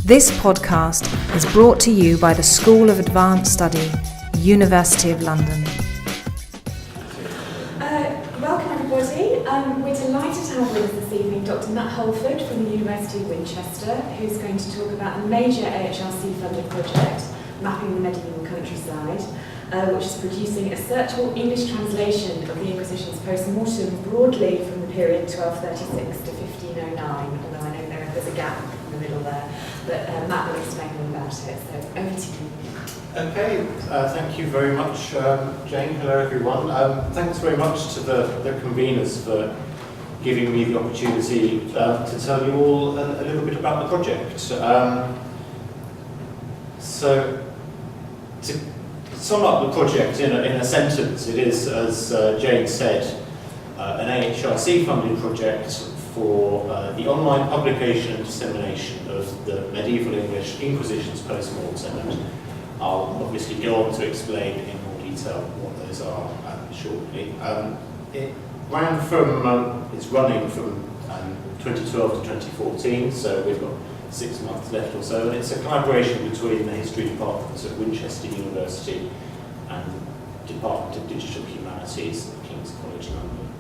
This podcast is brought to you by the School of Advanced Study, University of London. Welcome everybody. We're delighted to have with us this evening Dr. Matt Holford from the University of Winchester, who's going to talk about a major AHRC funded project, Mapping the Medieval Countryside, which is producing a searchable English translation of the Inquisition's post-mortem broadly from the period 1236 to 1509, although I know there's a gap in the middle there. But Matt will explain all about it, so over to you. Okay, thank you very much, Jane. Hello everyone. Thanks very much to the conveners for giving me the opportunity to tell you all a little bit about the project. So, to sum up the project in a sentence, it is, as Jane said, an AHRC funded project for the online publication and dissemination of the medieval English Inquisition's post-mortem, and I'll obviously go on to explain in more detail what those are shortly. It's running from 2012 to 2014, so we've got 6 months left or so, and it's a collaboration between the history departments at Winchester University and the Department of Digital Humanities at King's College London.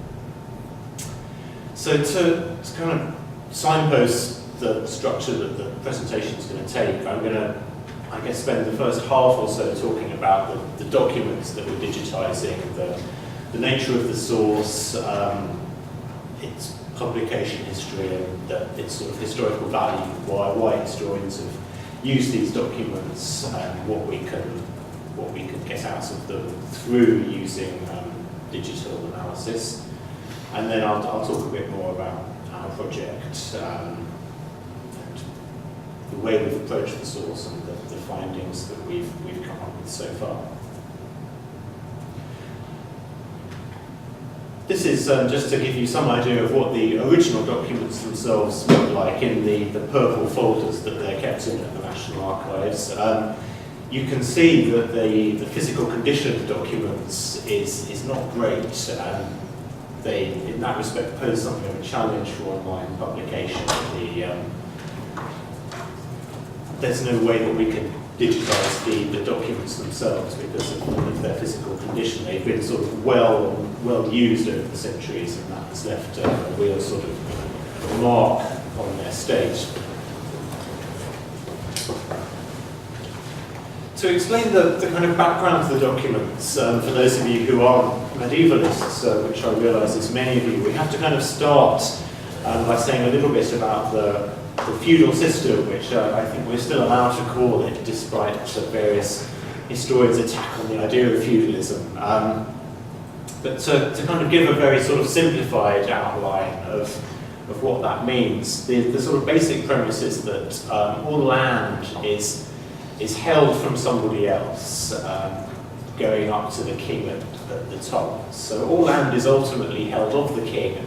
So to kind of signpost the structure that the presentation is going to take, I'm going to, I guess, spend the first half or so talking about the documents that we're digitising, the nature of the source, its publication history, and its sort of historical value, why historians have used these documents, and what we can get out of them through using digital analysis. And then I'll talk a bit more about our project and the way we've approached the source and the findings that we've come up with so far. This is just to give you some idea of what the original documents themselves look like in the purple folders that they're kept in at the National Archives. You can see that the physical condition of the documents is not great. They, in that respect, pose something of a challenge for online publication. There's no way that we can digitise the documents themselves because of their physical condition. They've been sort of well used over the centuries, and that's left a real sort of mark on their state. To explain the kind of background to the documents, for those of you who aren't medievalists, which I realise is many of you, we have to kind of start by saying a little bit about the feudal system, which I think we're still allowed to call it, despite various historians' attack on the idea of feudalism. But to kind of give a very sort of simplified outline of what that means, the sort of basic premise is that all land is held from somebody else, going up to the king at the top. So all land is ultimately held of the king,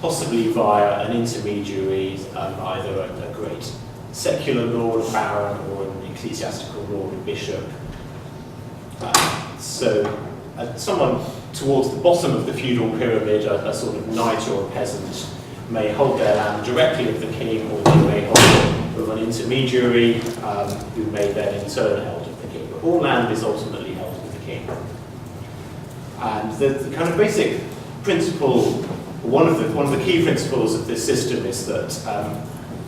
possibly via an intermediary, either a great secular lord, a baron, or an ecclesiastical lord, a bishop. So someone towards the bottom of the feudal pyramid, a sort of knight or a peasant, may hold their land directly of the king, or they may hold it of an intermediary who may then in turn held of the king. But all land is ultimately held of the king. And the kind of basic principle, one of the key principles of this system is that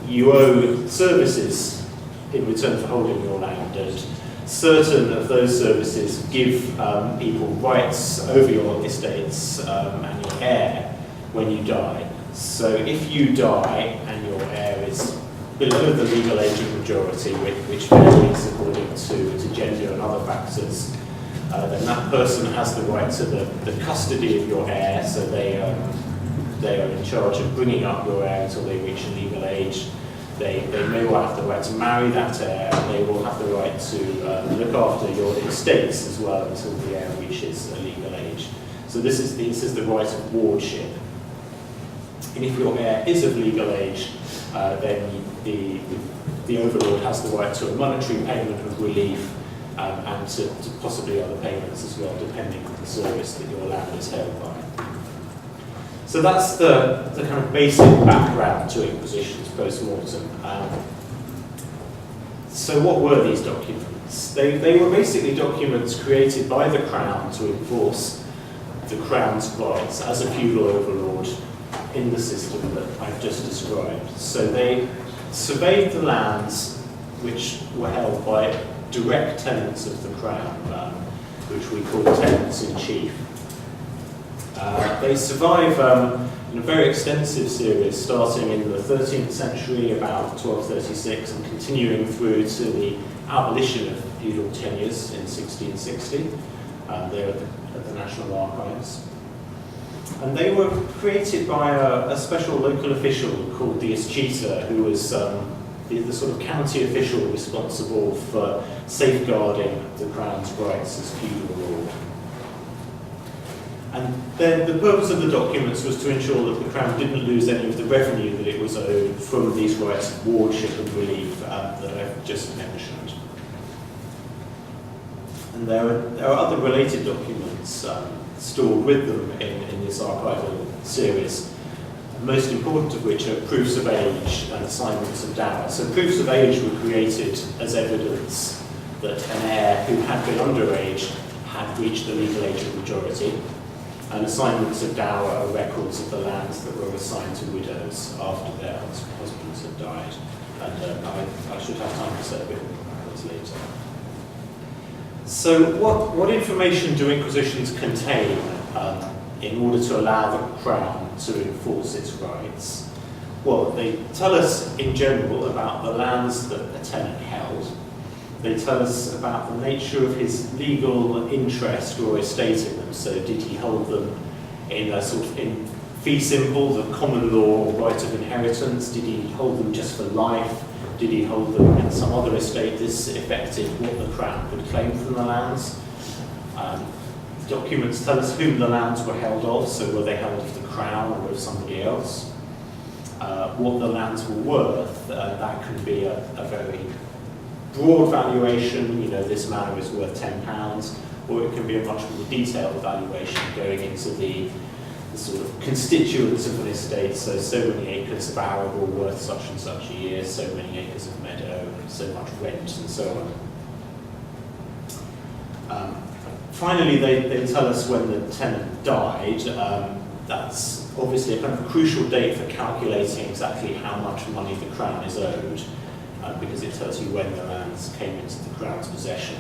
you owe services in return for holding your land, and certain of those services give people rights over your estates and your heir when you die. So if you die and your heir is below the legal age of majority, which varies according to gender and other factors, then that person has the right to the custody of your heir, so they are in charge of bringing up your heir until they reach a legal age. They may well have the right to marry that heir, and they will have the right to look after your estates as well until the heir reaches a legal age. So this is the right of wardship. And if your heir is of legal age, then the overlord has the right to a monetary payment of relief and to possibly other payments as well, depending on the service that your land is held by. So that's the kind of basic background to Inquisitions post-mortem. So what were these documents? They were basically documents created by the Crown to enforce the Crown's rights as a feudal overlord in the system that I've just described. So they surveyed the lands which were held by direct tenants of the Crown, which we call tenants-in-chief. They survive in a very extensive series, starting in the 13th century, about 1236, and continuing through to the abolition of feudal tenures in 1660. They're at the National Archives. And they were created by a special local official called the escheator, who was the sort of county official responsible for safeguarding the Crown's rights as feudal lord. And then the purpose of the documents was to ensure that the Crown didn't lose any of the revenue that it was owed from these rights of wardship and relief that I've just mentioned. And there are other related documents stored with them in this archival series, most important of which are proofs of age and assignments of dower. So proofs of age were created as evidence that an heir who had been underage had reached the legal age of majority, and assignments of dower are records of the lands that were assigned to widows after their husbands had died. And I should have time to say a bit more about this later. So what information do inquisitions contain in order to allow the Crown to enforce its rights? Well, they tell us in general about the lands that a tenant held. They tell us about the nature of his legal interest or estate in them. So did he hold them in a sort of in fee simple, the common law right of inheritance? Did he hold them just for life? Did he hold them in some other estate? This affected what the Crown could claim from the lands. Documents tell us whom the lands were held of, so were they held of the Crown or of somebody else? What the lands were worth, that can be a very broad valuation, you know, this manor is worth £10, or it can be a much more detailed valuation going into the sort of constituents of an estate, so many acres of arable worth such and such a year, so many acres of meadow, so much rent, and so on. Finally, they tell us when the tenant died. That's obviously a kind of crucial date for calculating exactly how much money the Crown is owed, because it tells you when the lands came into the Crown's possession.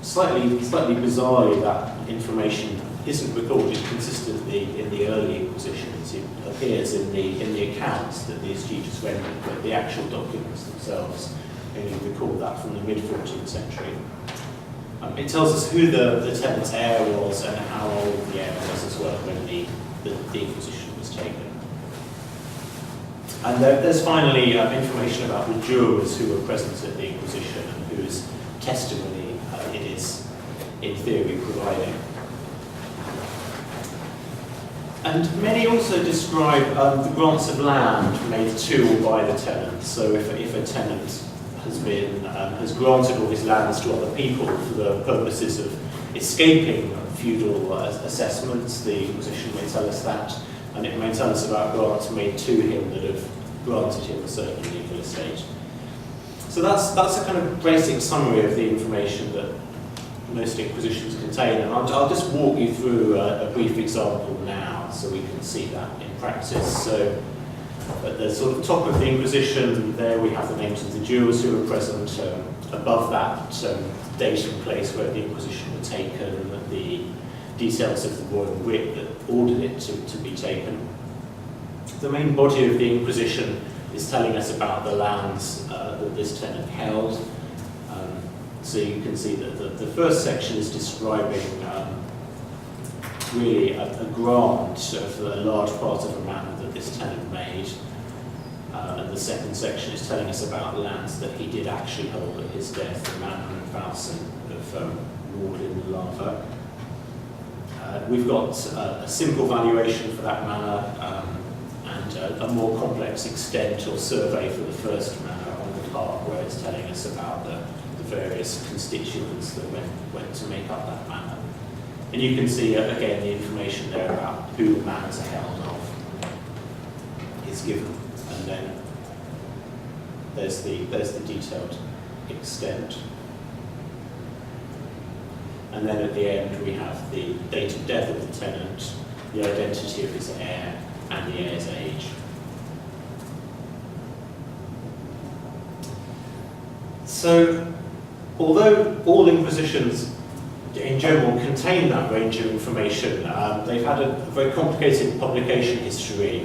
Slightly bizarrely, that information isn't recorded consistently in the early Inquisitions. It appears in the accounts that the escheators rendered, but the actual documents themselves only record that from the mid-14th century. It tells us who the tenant's heir was and how old the heir was as well when the Inquisition was taken. And there's finally information about the jurors who were present at the Inquisition and whose testimony it is, in theory, providing. And many also describe the grants of land made to or by the tenant. So if a tenant has granted all his lands to other people for the purposes of escaping feudal assessments, the Inquisition may tell us that, and it may tell us about grants made to him that have granted him a certain legal estate. So that's a kind of basic summary of the information that most Inquisitions contain, and I'll just walk you through a brief example now so we can see that in practice. So at the sort of top of the Inquisition, there we have the names of the jurors who were present. Above that, date and place where the Inquisition were taken, the details of the royal writ that ordered it to be taken. The main body of the Inquisition is telling us about the lands that this tenant held. So you can see that the first section is describing really a grant of a large part of a manor that this tenant made. And the second section is telling us about lands that he did actually hold at his death, the manor and Valsen of Wardin and Lava. We've got a simple valuation for that manor and a more complex extent or survey for the first manor on the park, where it's telling us about the various constituents that went to make up that manor. And you can see again the information there about who the manors are held of is given, and then there's the detailed extent. And then at the end we have the date of death of the tenant, the identity of his heir, and the heir's age. So, although all inquisitions in general contain that range of information, they've had a very complicated publication history,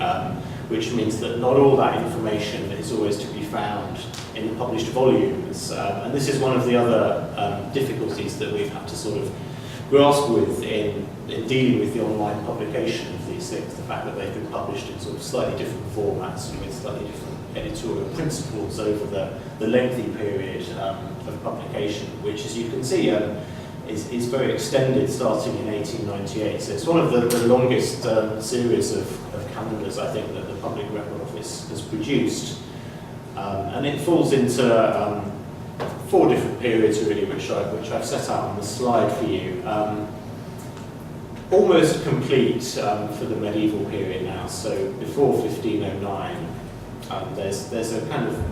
which means that not all that information is always to be found in the published volumes. And this is one of the other difficulties that we've had to sort of grasp with in dealing with the online publication of these things, the fact that they've been published in sort of slightly different formats and with slightly different editorial principles over the lengthy period of publication, which, as you can see, is very extended, starting in 1898. So it's one of the longest series of calendars, I think, that the Public Record Office has produced. And it falls into 4 different periods, really, which I've set out on the slide for you. Almost complete for the medieval period now, so before 1509. There's a kind of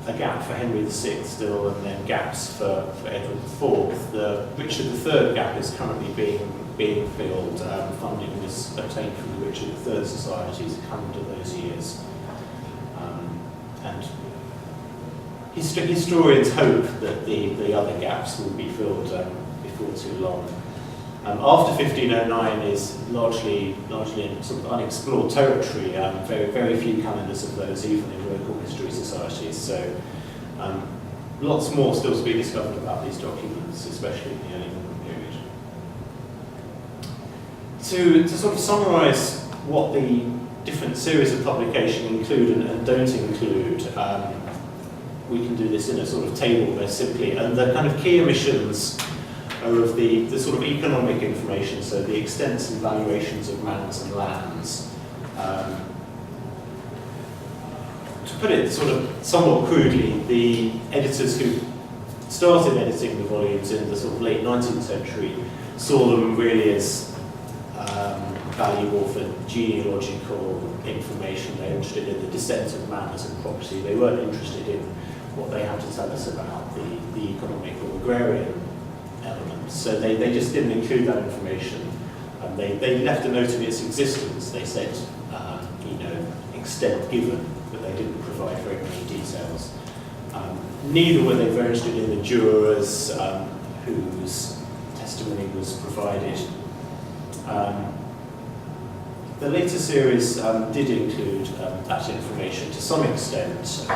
a gap for Henry VI still, and then gaps for Edward IV. The Richard III gap is currently being filled. Funding was obtained from the Richard III societies a couple of those years. And historians hope that the other gaps will be filled before too long. After 1509 is largely in sort of unexplored territory. Very few calendars of those, even in local history societies. So lots more still to be discovered about these documents, especially in the early modern period. To sort of summarise what the different series of publication include and don't include, we can do this in a sort of table very simply. And the kind of key omissions are of the sort of economic information, so the extents and valuations of manors and lands. To put it sort of somewhat crudely, the editors who started editing the volumes in the sort of late 19th century saw them really as valuable for genealogical information. They were interested in the descent of manors and property. They weren't interested in what they had to tell us about the economic or agrarian elements. So they just didn't include that information. They left a note of its existence. They said, extent given, but they didn't provide very many details. Neither were they very interested in the jurors whose testimony was provided. The later series did include that information to some extent,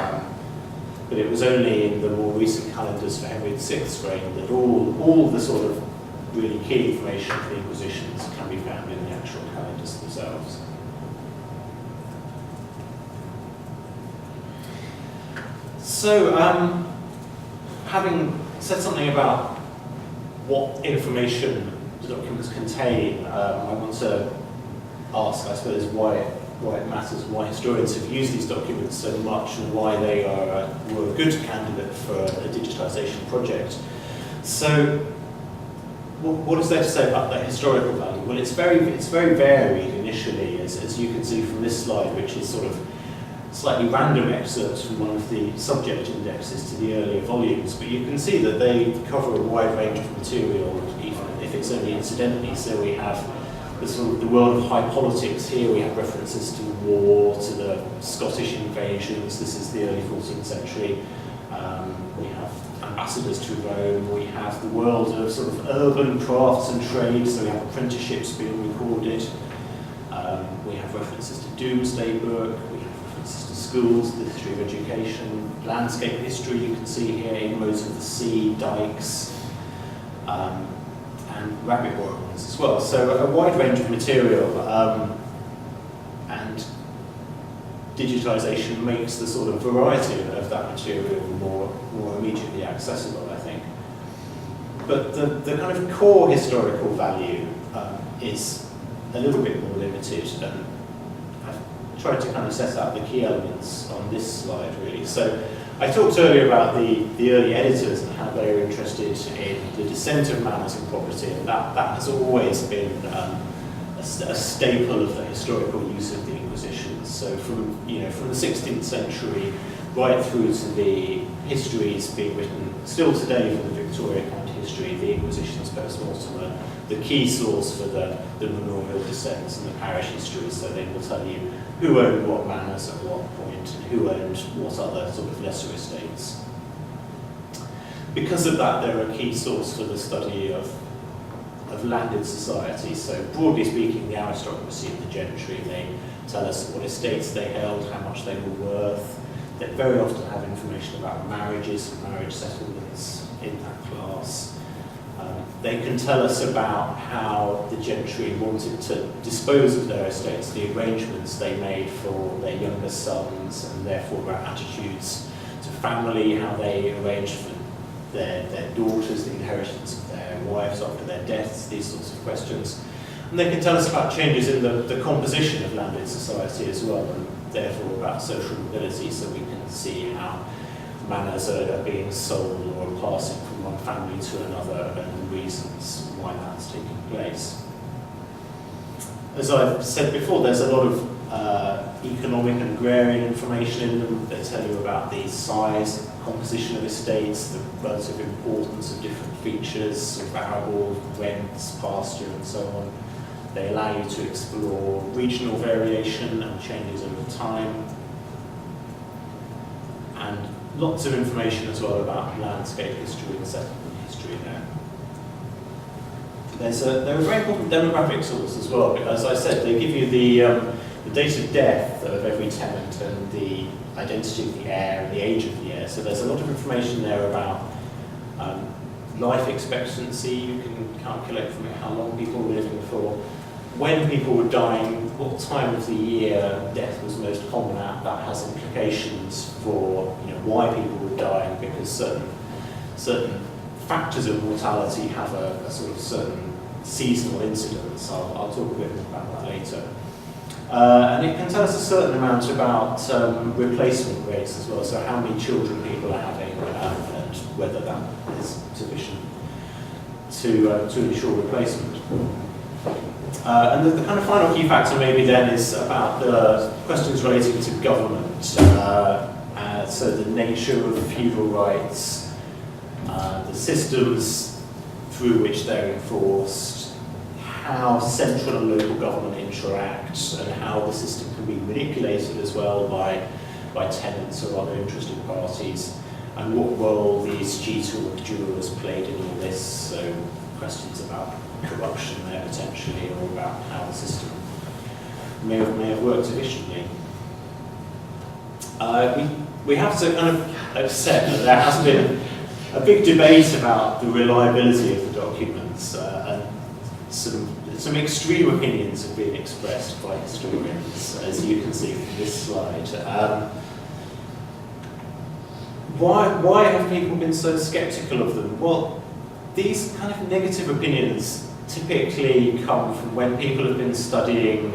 but it was only in the more recent calendars for Henry VI's reign that all the sort of really key information for the Inquisitions can be found in the actual calendars themselves. So, having said something about what information the documents contain, I want to ask, I suppose, why it matters, why historians have used these documents so much, and why they were a good candidate for a digitisation project. So, what is there to say about their historical value? Well, it's very varied initially, as you can see from this slide, which is sort of slightly random excerpts from one of the subject indexes to the earlier volumes, but you can see that they cover a wide range of material, even if it's only incidentally. So we have the world of high politics. Here we have references to war, to the Scottish invasions. This is the early 14th century. We have ambassadors to Rome. We have the world of sort of urban crafts and trades. So we have apprenticeships being recorded. We have references to Domesday Book. We have references to schools, the history of education, landscape history. You can see here inroads of the sea, dikes. And rabbit warrens as well. So a wide range of material, and digitisation makes the sort of variety of that material more immediately accessible, I think. But the kind of core historical value is a little bit more limited, and I've tried to kind of set out the key elements on this slide, really. So I talked earlier about the early editors and how they were interested in the descent of manors and property, and that has always been a staple of the historical use of the Inquisitions. So from the 16th century, right through to the histories being written still today for the Victoria County history, the Inquisition's post-mortem are the key source for the manorial descents and the parish histories, so they will tell you who owned what manors at what point and who owned what other sort of lesser estates. Because of that, they're a key source for the study of landed society. So broadly speaking, the aristocracy and the gentry, they tell us what estates they held, how much they were worth. They very often have information about marriages and marriage settlements in that class. They can tell us about how the gentry wanted to dispose of their estates, the arrangements they made for their younger sons, and therefore about attitudes to family, how they arranged for their daughters, the inheritance of their wives after their deaths, these sorts of questions. And they can tell us about changes in the composition of landed society as well, and therefore about social mobility, so we can see how manors are being sold or passing from one family to another and the reasons why that's taking place. As I've said before, there's a lot of economic and agrarian information in them. They tell you about the size, composition of estates, the relative importance of different features, arable, rents, pasture and so on. They allow you to explore regional variation and changes over time. And lots of information as well about landscape history and settlement history there. They're a very important demographic source as well, because as I said, they give you the date of death of every tenant and the identity of the heir and the age of the heir. So there's a lot of information there about life expectancy. You can calculate from it how long people were living for, when people were dying, what time of the year death was most common at. That has implications for why people were dying, because certain factors of mortality have a sort of certain seasonal incidence. I'll talk a bit more about that later. And it can tell us a certain amount about replacement rates as well, so how many children people are having and whether that is sufficient to ensure replacement. And the kind of final key factor maybe then is about the questions relating to government. So the nature of feudal rights, the systems through which they're enforced, how central and local government interact, and how the system can be manipulated as well by tenants or other interested parties, and what role the escheator of jurors played in all this. So questions about corruption there potentially, or about how the system may have worked efficiently. We have to kind of accept that there has been a big debate about the reliability of the documents, and some extreme opinions have been expressed by historians, as you can see from this slide. Why have people been so sceptical of them? Well, these kind of negative opinions typically come from when people have been studying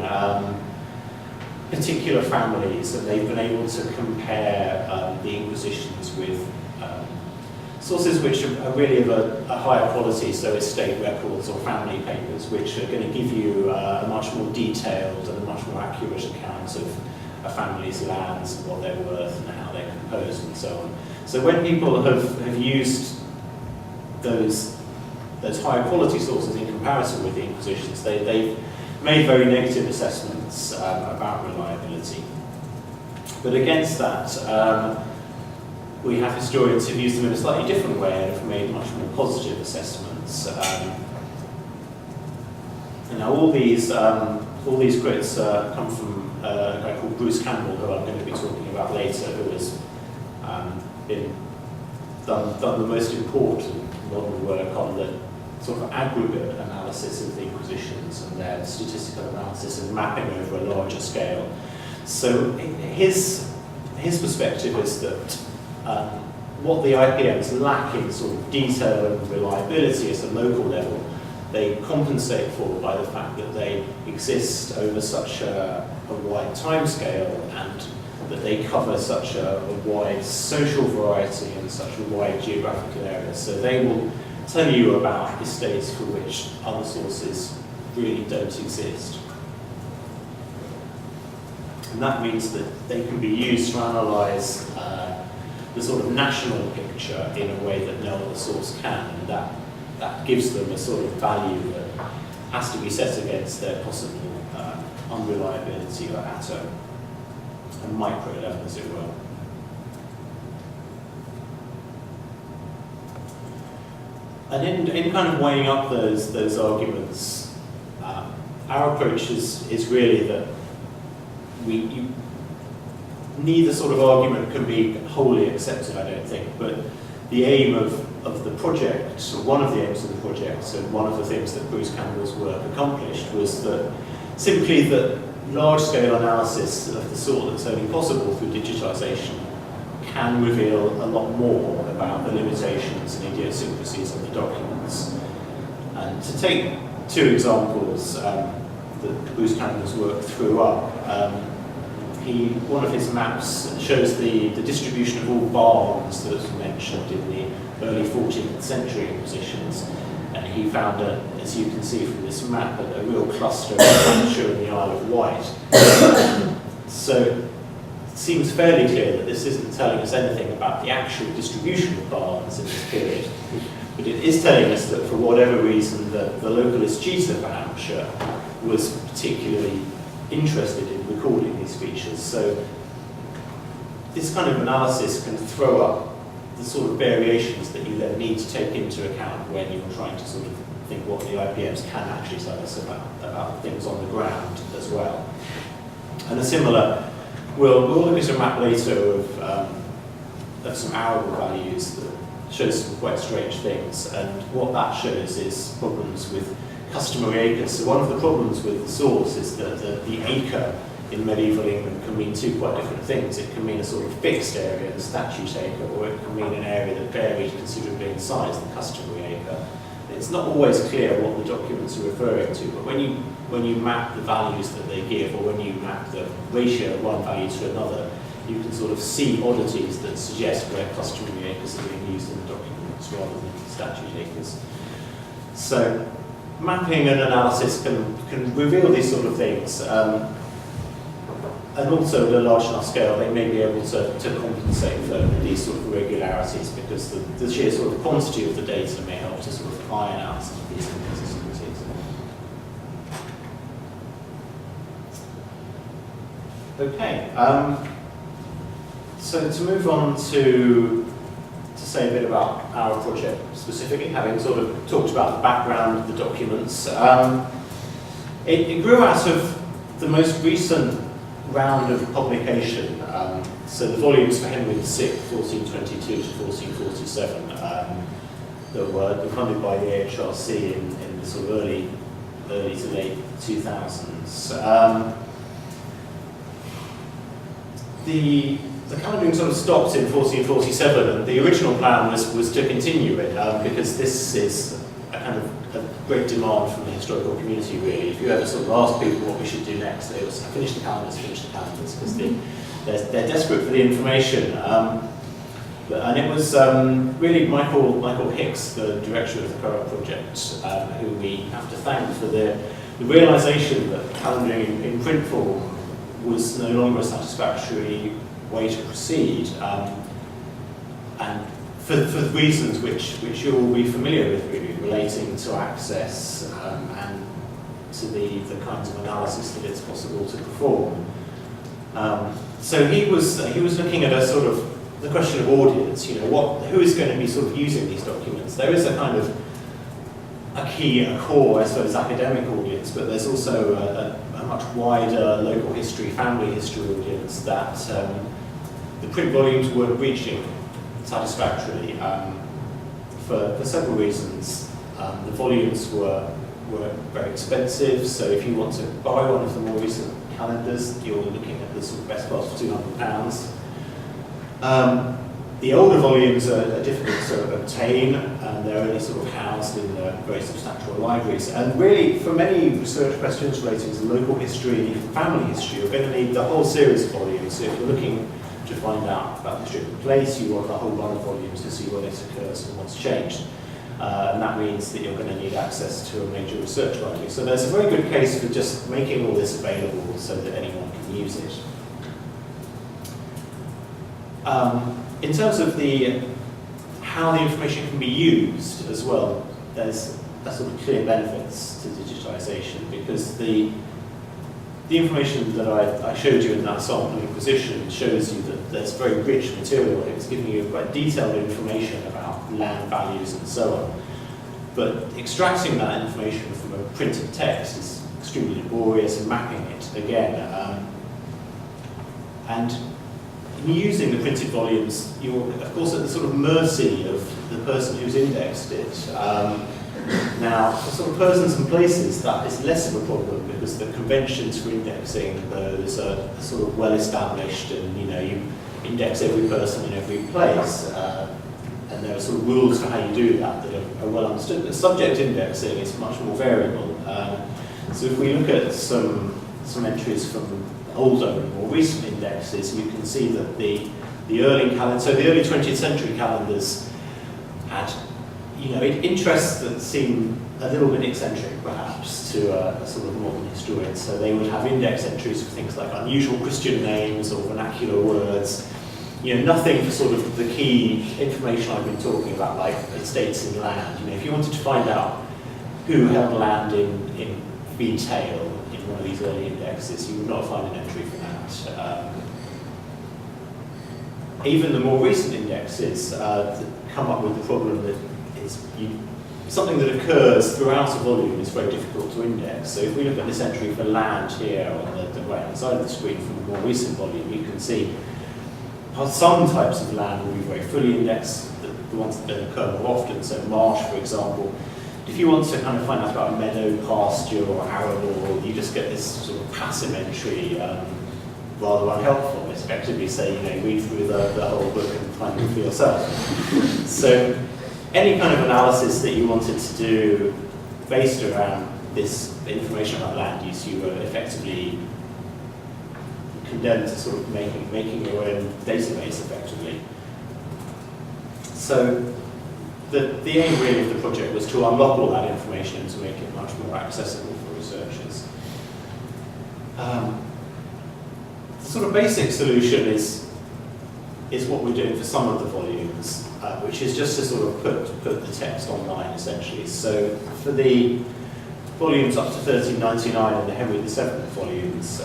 particular families, and they've been able to compare the Inquisitions with sources which are really of a higher quality, so estate records or family papers, which are going to give you a much more detailed and a much more accurate account of a family's lands and what they're worth and how they're composed and so on. So when people have used those higher quality sources in comparison with the Inquisitions, they've made very negative assessments about reliability. But against that, we have historians who've used them in a slightly different way and have made much more positive assessments. And now all these quotes come from a guy called Bruce Campbell, who I'm going to be talking about later, who has done the most important modern work on the sort of aggregate analysis of the Inquisitions and their statistical analysis and mapping over a larger scale. So his perspective is that what the IPMs lack in sort of detail and reliability at a local level, they compensate for by the fact that they exist over such a wide timescale, and that they cover such a wide social variety and such a wide geographical area. So they will tell you about estates for which other sources really don't exist. And that means that they can be used to analyse the sort of national picture in a way that no other source can, and that gives them a sort of value that has to be set against their possible unreliability at a micro level, as it were. And in kind of weighing up those arguments, our approach is really that neither sort of argument can be wholly accepted, I don't think, but the aim of the project, or one of the aims of the project, and one of the things that Bruce Campbell's work accomplished was that simply that large-scale analysis of the sort that's only possible through digitisation can reveal a lot more about the limitations and idiosyncrasies of the documents. And to take two examples that Bruce Campbell's work threw up, one of his maps shows the distribution of all barns that was mentioned in the early 14th century positions. And he found, as you can see from this map, a real cluster of showing the Isle of Wight. So it seems fairly clear that this isn't telling us anything about the actual distribution of barns in this period. But it is telling us that for whatever reason the local escheator for Hampshire was particularly interested in recording these features. So this kind of analysis can throw up the sort of variations that you then need to take into account when you're trying to sort of think what the IPMs can actually tell us about things on the ground as well. And a similar, we'll look at a map later of some arable values that shows some quite strange things, and what that shows is problems with customary acres. So one of the problems with the source is that the acre in medieval England can mean two quite different things. It can mean a sort of fixed area, the statute acre, or it can mean an area that varied considerably in size, the customary acre. It's not always clear what the documents are referring to, but when you map the values that they give, or when you map the ratio of one value to another, you can sort of see oddities that suggest where customary acres are being used in the documents rather than statute acres. So mapping and analysis can reveal these sort of things. And also at a large enough scale, they may be able to compensate for these sort of irregularities, because the sheer sort of quantity of the data may help to sort of iron out some of these inconsistencies. Okay, so to move on to say a bit about our project specifically, having sort of talked about the background of the documents, it grew out of the most recent round of publication. So the volumes for Henry VI, 1422 to 1447, that were funded by the AHRC in the sort of early to late 2000s. The calendaring sort of stopped in 1447, and the original plan was to continue it, because this is a kind of a great demand from the historical community, really. If you ever sort of ask people what we should do next, they would say, finish the calendars, because they're desperate for the information. And it was really Michael Hicks, the director of the current project, who we have to thank for the realisation that calendaring in print form was no longer a satisfactory way to proceed, and for reasons which you'll all be familiar with, really, relating to access and to the kinds of analysis that it's possible to perform. So he was looking at a sort of the question of audience. You know, who is going to be sort of using these documents? There is a kind of a core, I suppose, academic audience, but there's also a much wider local history, family history audience that the print volumes weren't reaching satisfactorily for several reasons. The volumes were very expensive, so if you want to buy one of the more recent calendars, you're looking at the sort of best part of £200. The older volumes are difficult to obtain, and they're only sort of housed in very substantial libraries. And really, for many research questions relating to local history and even family history, you're going to need the whole series of volumes. So if you're looking to find out about the history of the place, you want the whole run of volumes to see when it occurs and what's changed. And that means that you're going to need access to a major research library. So there's a very good case for just making all this available so that anyone can use it. In terms of how the information can be used as well, there's a sort of clear benefits to digitisation, because the information that I showed you in that sample inquisition shows you that there's very rich material. It's giving you quite detailed information about land values and so on. But extracting that information from a printed text is extremely laborious, and mapping it again. And in using the printed volumes, you're of course at the sort of mercy of the person who's indexed it. Now, for sort of persons and places, that is less of a problem, because the conventions for indexing those are sort of well established, and you index every person in every place, and there are sort of rules for how you do that are well understood. But subject indexing is much more variable. So if we look at some entries from older and more recent indexes, you can see that the early 20th century calendars had interests that seem a little bit eccentric, perhaps, to a sort of modern historian. So they would have index entries for things like unusual Christian names or vernacular words. Nothing for sort of the key information I've been talking about, like estates in land. If you wanted to find out who held land in detail in one of these early indexes, you would not find an entry for that. Even the more recent indexes come up with the problem that something that occurs throughout a volume is very difficult to index. So if we look at this entry for land here on the right-hand side of the screen from the more recent volume, you can see how some types of land will be very fully indexed, the ones that don't occur more often. So marsh, for example. If you want to kind of find out about meadow, pasture, or arable, you just get this sort of passive entry, rather unhelpful. It's effectively say, read through the whole book and find it for yourself. So any kind of analysis that you wanted to do based around this information about land use, you were effectively condemned to sort of making your own database effectively. So the aim really of the project was to unlock all that information and to make it much more accessible for researchers. The sort of basic solution is what we're doing for some of the volumes, which is just to sort of put the text online essentially. So for the volumes up to 1399 and the Henry VII volumes,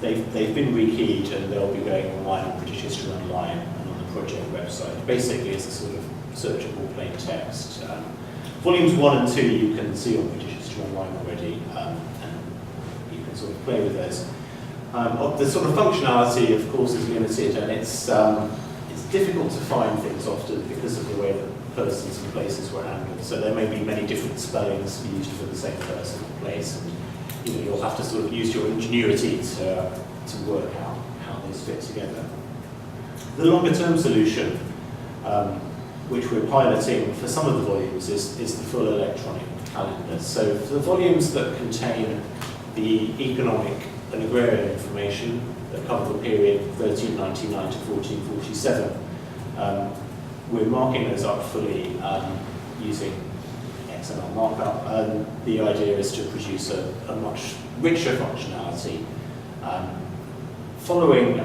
they've been rekeyed and they'll be going online on British History Online and on the project website. Basically, it's a sort of searchable plain text. Volumes 1 and 2 you can see on British History Online already, and you can sort of play with those. The sort of functionality, of course, is limited, and it's difficult to find things often because of the way that persons and places were handled. So there may be many different spellings used for the same person or place, and you'll have to sort of use your ingenuity to work out how those fit together. The longer-term solution, which we're piloting for some of the volumes, is the full electronic calendar. So for the volumes that contain the economic and agrarian information that cover the period 1399 to 1447, we're marking those up fully using XML markup, and the idea is to produce a much richer functionality, following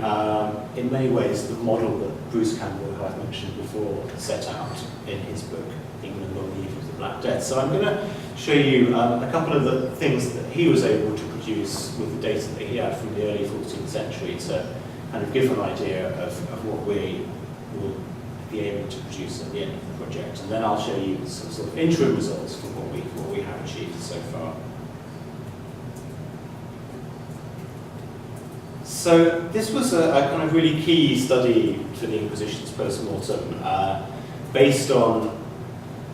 in many ways the model that Bruce Campbell, who I've mentioned before, set out in his book England on the Eve of the Black Death. So I'm going to show you a couple of the things that he was able to produce with the data that he had from the early 14th century to kind of give an idea of what we will be able to produce at the end of the project. And then I'll show you some sort of interim results from what we have achieved so far. So this was a kind of really key study for the Inquisition's post-mortem, based on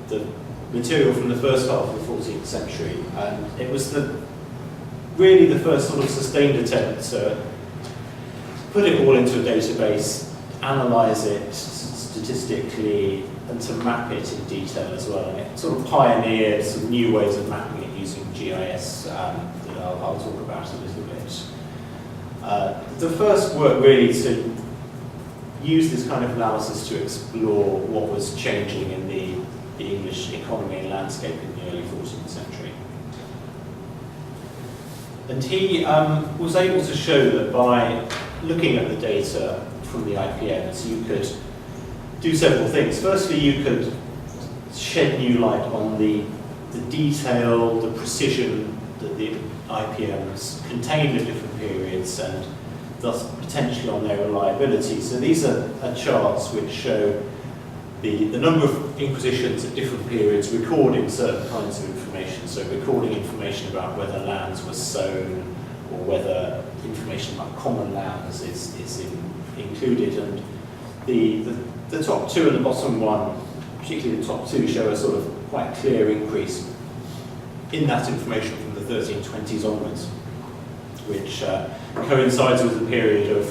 the material from the first half of the 14th century. And it was really the first sort of sustained attempt to put it all into a database, analyse it statistically, and to map it in detail as well. And it sort of pioneered some new ways of mapping it using GIS that I'll talk about a little bit. The first work really to use this kind of analysis to explore what was changing in the English economy and landscape in the early 14th century. And he was able to show that by looking at the data from the IPMs, you could do several things. Firstly, you could shed new light on the detail, the precision that the IPMs contain at different periods, and thus potentially on their reliability. So these are charts which show the number of inquisitions at different periods recording certain kinds of information. So recording information about whether lands were sown, or whether information about common lands is included. And the top two and the bottom one, particularly the top two, show a sort of quite clear increase in that information from the 1320s onwards, which coincides with a period of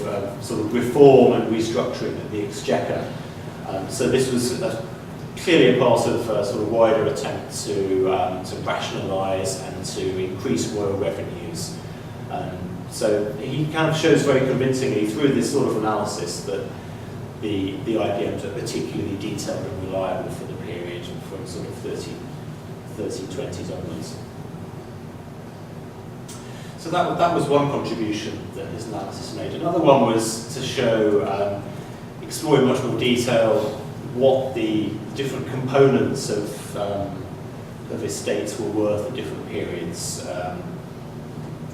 sort of reform and restructuring at the Exchequer. So this was clearly a part of a sort of wider attempt to rationalise and to increase royal revenues. So he kind of shows very convincingly through this sort of analysis that the IPMs are particularly detailed and reliable for the period from sort of 1320s onwards. So that was one contribution that his analysis made. Another one was to show, explore in much more detail what the different components of estates were worth at different periods,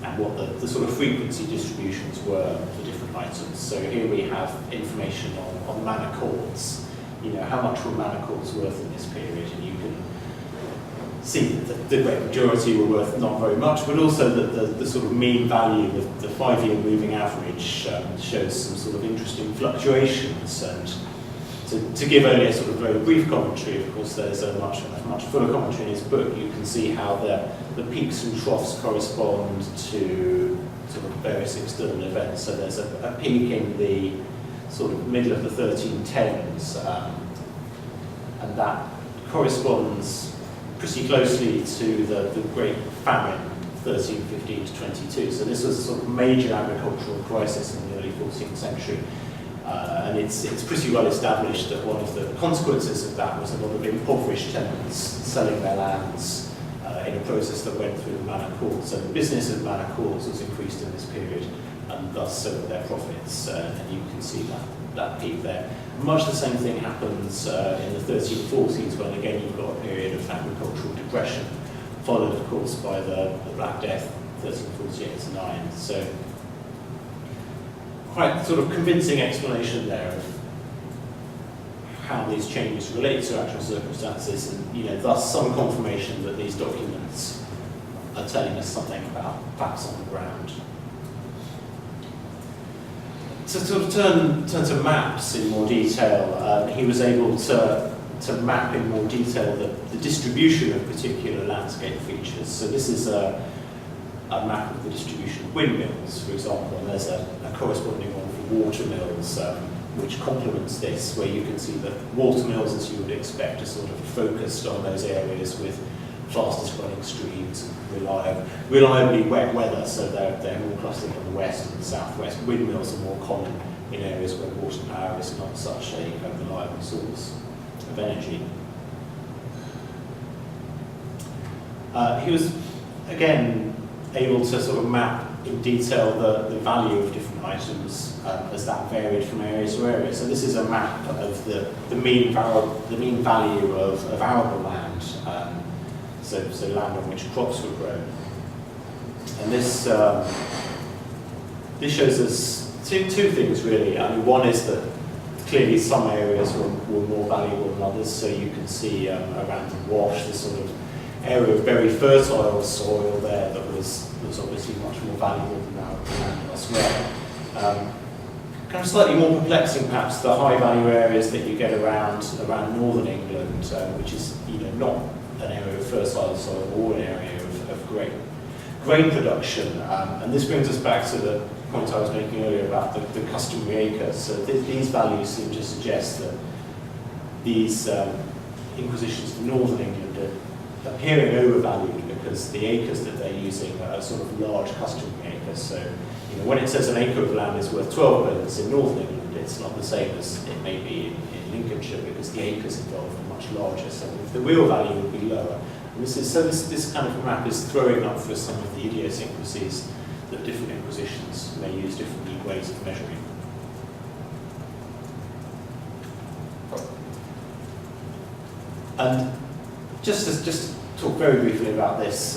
and what the sort of frequency distributions were for different items. So here we have information on manor courts. You know, how much were manor courts worth in this period, and you can see that the great majority were worth not very much, but also that the sort of mean value, the 5-year moving average, shows some sort of interesting fluctuations. And to give only a sort of very brief commentary, of course there's a much fuller commentary in his book. You can see how the peaks and troughs correspond to sort of various external events. So there's a peak in the sort of middle of the 1310s, and that corresponds pretty closely to the Great Famine, 1315 to 22. So this was a sort of major agricultural crisis in the early 14th century. And it's pretty well established that one of the consequences of that was a lot of impoverished tenants selling their lands in a process that went through the manor courts. So the business of manor courts was increased in this period, and thus so were their profits. And you can see that peak there. Much the same thing happens in the 1340s, when again you've got a period of agricultural depression, followed of course by the Black Death, 1348 to 9. So quite sort of convincing explanation there of how these changes relate to actual circumstances, and thus some confirmation that these documents are telling us something about facts on the ground. To sort of turn to maps in more detail, he was able to map in more detail the distribution of particular landscape features. So this is a map of the distribution of windmills, for example, and there's a corresponding one for water mills, which complements this, where you can see that water mills, as you would expect, are sort of focused on those areas with fastest running streams and reliably wet weather, so they're more clustered on the west and the southwest. Windmills are more common in areas where water power is not such a reliable source of energy. He was, again, able to sort of map in detail the value of different items as that varied from area to area. So this is a map of the mean value of arable land, so land on which crops were grown. And this shows us two things really. I mean, one is that clearly some areas were more valuable than others. So you can see around the Wash, this sort of area of very fertile soil there that was obviously much more valuable than land elsewhere. Kind of slightly more perplexing, perhaps, the high value areas that you get around northern England, which is not an area of fertile soil or an area of grain production. And this brings us back to the point I was making earlier about the customary acres. So these values seem to suggest that these inquisitions for northern England are appearing overvalued because the acres that they're using are sort of large customary acres. So when it says an acre of land is worth 12 pence in northern England, it's not the same as it may be in Lincolnshire, because the acres involved are much larger, so the real value would be lower. And this kind of map is throwing up for some of the idiosyncrasies that different inquisitions may use different ways of measuring. And just to talk very briefly about this,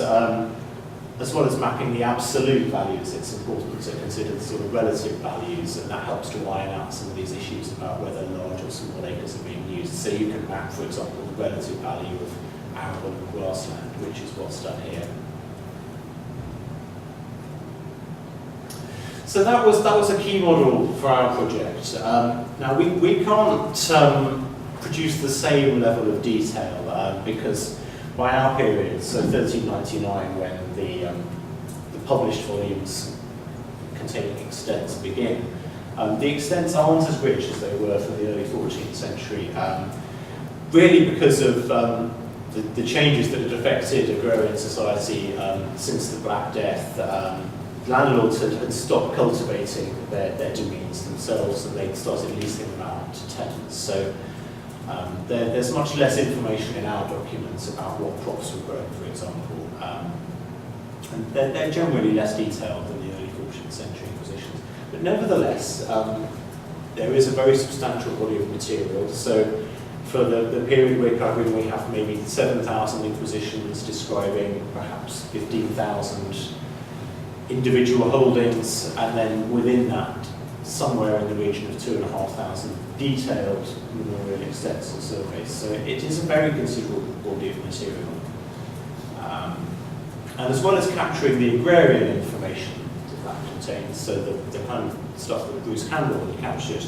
as well as mapping the absolute values, it's important to consider the sort of relative values, and that helps to iron out some of these issues about whether large or small acres are being used. So you can map, for example, the relative value of arable and grassland, which is what's done here. So that was a key model for our project. Now we can't produce the same level of detail because by our period, so 1399, when the published volumes containing extents begin, the extents aren't as rich as they were for the early 14th century, really because of the changes that had affected agrarian society since the Black Death. Landlords had stopped cultivating their domains themselves, and they'd started leasing them out to tenants. So there's much less information in our documents about what crops were grown, for example. And they're generally less detailed than the early 14th century inquisitions. But nevertheless, there is a very substantial body of material. So for the period we're covering, we have maybe 7,000 inquisitions describing perhaps 15,000 individual holdings, and then within that, somewhere in the region of 2,500 detailed memorial extents or surveys. So it is a very considerable body of material. And as well as capturing the agrarian information that contains, so the kind of stuff that Bruce Campbell had captured,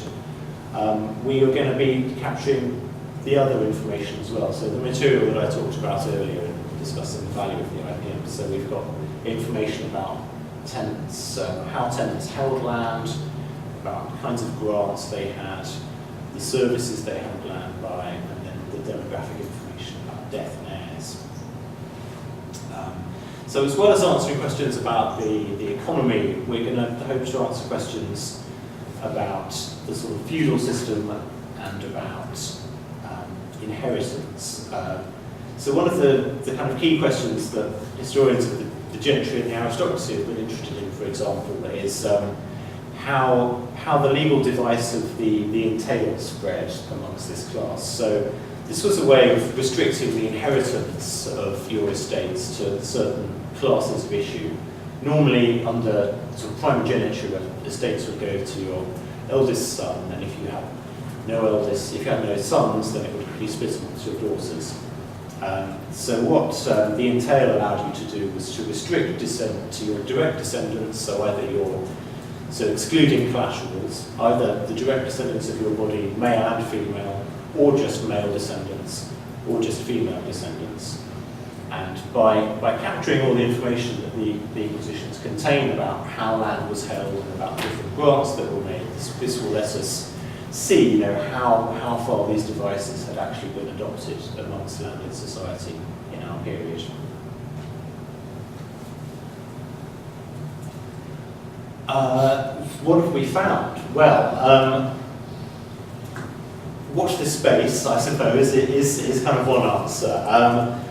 we are going to be capturing the other information as well. So the material that I talked about earlier in discussing the value of the IPM. So we've got information about tenants, how tenants held land, about the kinds of grants they had, the services they held land by, and then the demographic information about death and heirs. So as well as answering questions about the economy, we're going to hope to answer questions about the sort of feudal system and about inheritance. So one of the kind of key questions that historians of the gentry and the aristocracy have been interested in, for example, is how the legal device of the entail spread amongst this class. So this was a way of restricting the inheritance of your estates to certain classes of issue. Normally, under sort of primogeniture, estates would go to your eldest son, and if you had no sons, then it would be split amongst your daughters. So what the entail allowed you to do was to restrict descent to your direct descendants, so excluding collaterals, either the direct descendants of your body, male and female, or just male descendants, or just female descendants. And by capturing all the information that the inquisitions contain about how land was held and about different grants that were made, this will let us see, how far these devices had actually been adopted amongst landed society in our period. What have we found? Well, watch this space, I suppose, is kind of one answer.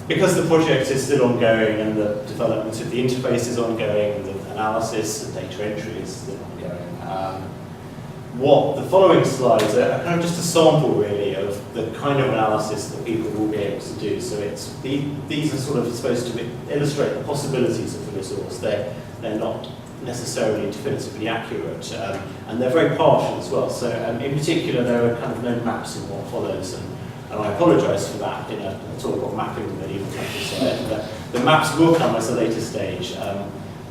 Because the project is still ongoing and the development of the interface is ongoing, and the analysis and data entry is still ongoing, what the following slides are kind of just a sample, really, of the kind of analysis that people will be able to do. So these are sort of supposed to illustrate the possibilities of the resource. They're not necessarily definitively accurate, and they're very partial as well. So in particular, there are kind of no maps in what follows, and I apologise for that in a talk on mapping the medieval countryside. The maps will come at a later stage,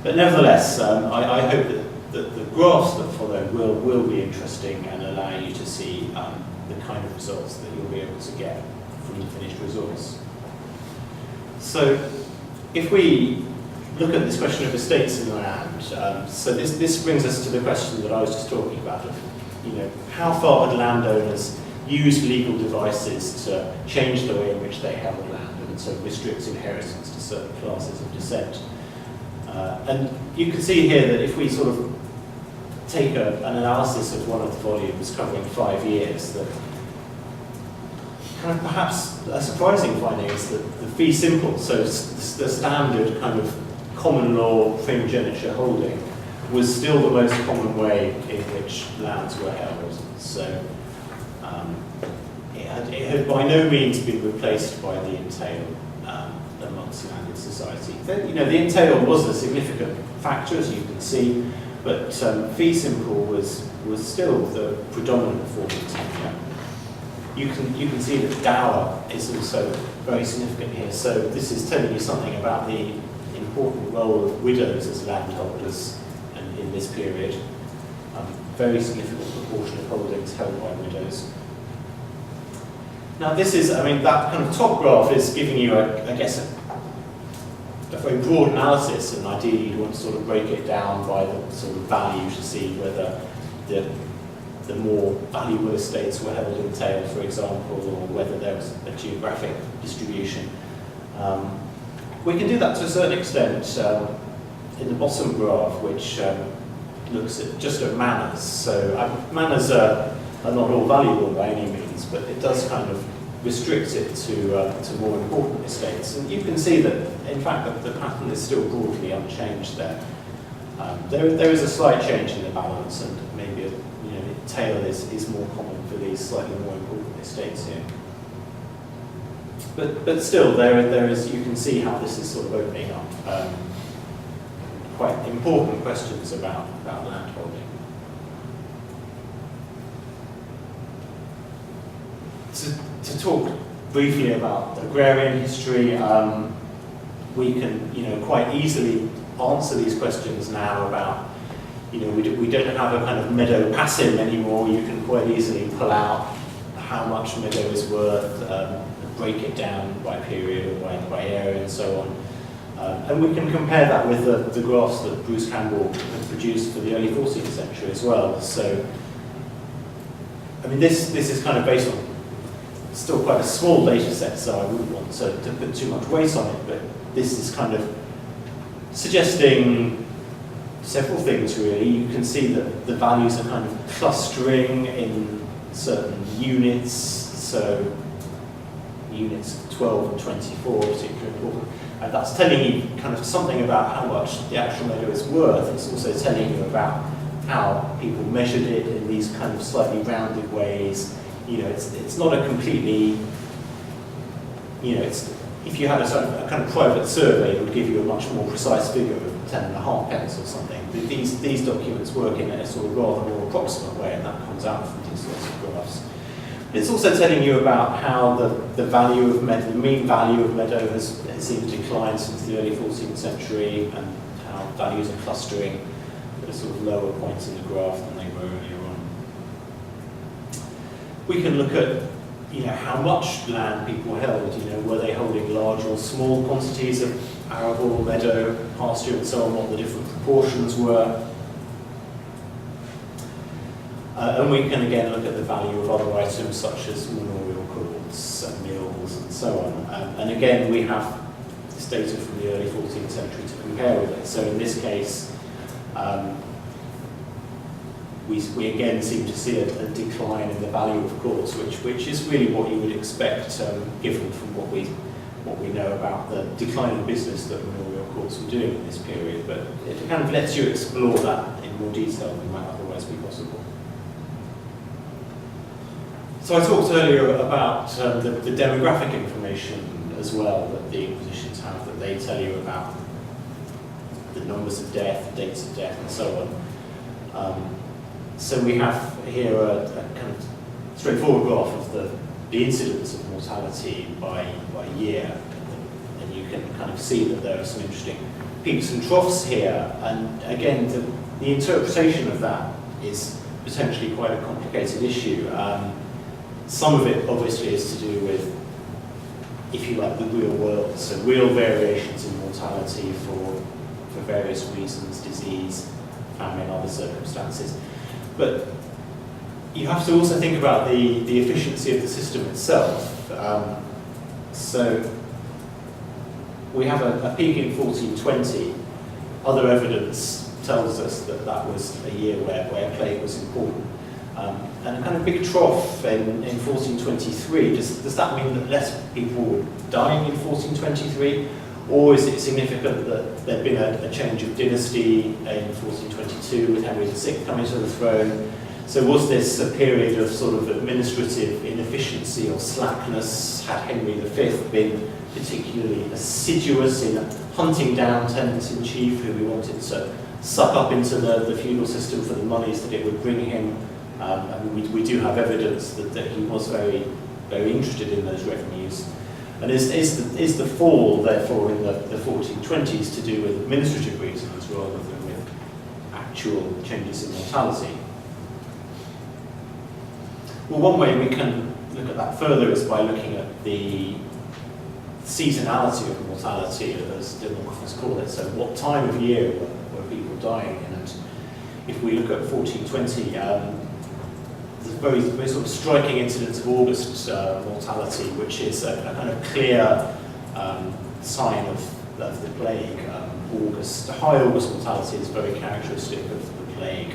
but nevertheless, I hope that the graphs that follow will be interesting and allow you to see the kind of results that you'll be able to get from the finished resource. So if we look at this question of estates in the land, so this brings us to the question that I was just talking about of, how far had landowners used legal devices to change the way in which they held land and so restrict inheritance to certain classes of descent. And you can see here that if we sort of take an analysis of one of the volumes covering 5 years, that kind of perhaps a surprising finding is that the fee simple, so the standard kind of common law primogeniture holding was still the most common way in which lands were held. So it had by no means been replaced by the entail amongst landed society. Then, the entail was a significant factor, as you can see, but fee simple was still the predominant form of tenure. You can see that dower is also very significant here. So this is telling you something about the important role of widows as landholders in this period. Very significant proportion of holdings held by widows. Now this is, that kind of top graph is giving you, I guess, a very broad analysis, and ideally you want to sort of break it down by the sort of value to see whether the more valuable estates were held in tail, for example, or whether there was a geographic distribution. We can do that to a certain extent in the bottom graph, which looks at just at manors. So manors are not all valuable by any means, but it does kind of restrict it to more important estates. And you can see that, in fact, the pattern is still broadly unchanged there. There is a slight change in the balance, and maybe tail is more common for these slightly more important estates here. But still, there is, you can see how this is sort of opening up quite important questions about landholding. To talk briefly about agrarian history, we can quite easily answer these questions now about, we don't have a kind of meadow passim anymore. You can quite easily pull out how much meadow is worth, break it down by period or by area and so on. And we can compare that with the graphs that Bruce Campbell had produced for the early 14th century as well. So, this is kind of based on still quite a small data set, so I wouldn't want to put too much weight on it, but this is kind of suggesting several things really. You can see that the values are kind of clustering in certain units, so units 12 and 24 are particularly important. And that's telling you kind of something about how much the actual meadow is worth. It's also telling you about how people measured it in these kind of slightly rounded ways. It's not a completely, if you had a kind of private survey, it would give you a much more precise figure of 10.5 pence or something. But these documents work in a sort of rather more approximate way, and that comes out from these sorts of graphs. It's also telling you about how the value of meadow, the mean value of meadow has seemed to decline since the early 14th century, and how values are clustering at a sort of lower points in the graph than they were earlier on. We can look at how much land people held. Were they holding large or small quantities of arable, meadow, pasture, and so on, what the different proportions were. And we can again look at the value of other items such as manorial courts, mills, and so on. And again, we have this data from the early 14th century to compare with it. So in this case, we again seem to see a decline in the value of courts, which is really what you would expect, given from what we know about the decline in business that manorial courts were doing in this period. But it kind of lets you explore that in more detail than might otherwise be possible. So I talked earlier about the demographic information as well that the Inquisitions have, that they tell you about the numbers of death, dates of death, and so on. So we have here a kind of straightforward graph of the incidence of mortality by year, and you can kind of see that there are some interesting peaks and troughs here. And again, the interpretation of that is potentially quite a complicated issue. Some of it obviously is to do with, if you like, the real world, so real variations in mortality for various reasons, disease, famine, other circumstances. But you have to also think about the efficiency of the system itself. So we have a peak in 1420. Other evidence tells us that was a year where plague was important. And a kind of big trough in 1423. Does that mean that less people were dying in 1423? Or is it significant that there'd been a change of dynasty in 1422 with Henry VI coming to the throne? So was this a period of sort of administrative inefficiency or slackness? Had Henry V been particularly assiduous in hunting down tenants-in-chief who he wanted to suck up into the feudal system for the monies that it would bring him? And we do have evidence that he was very, very interested in those revenues. And is the fall, therefore, in the 1420s to do with administrative reasons rather than with actual changes in mortality? Well, one way we can look at that further is by looking at the seasonality of mortality, as demographers call it. So what time of year were people dying in? And if we look at 1420, there's a very, very sort of striking incidence of August mortality, which is a kind of clear sign of the plague. High August mortality is very characteristic of the plague,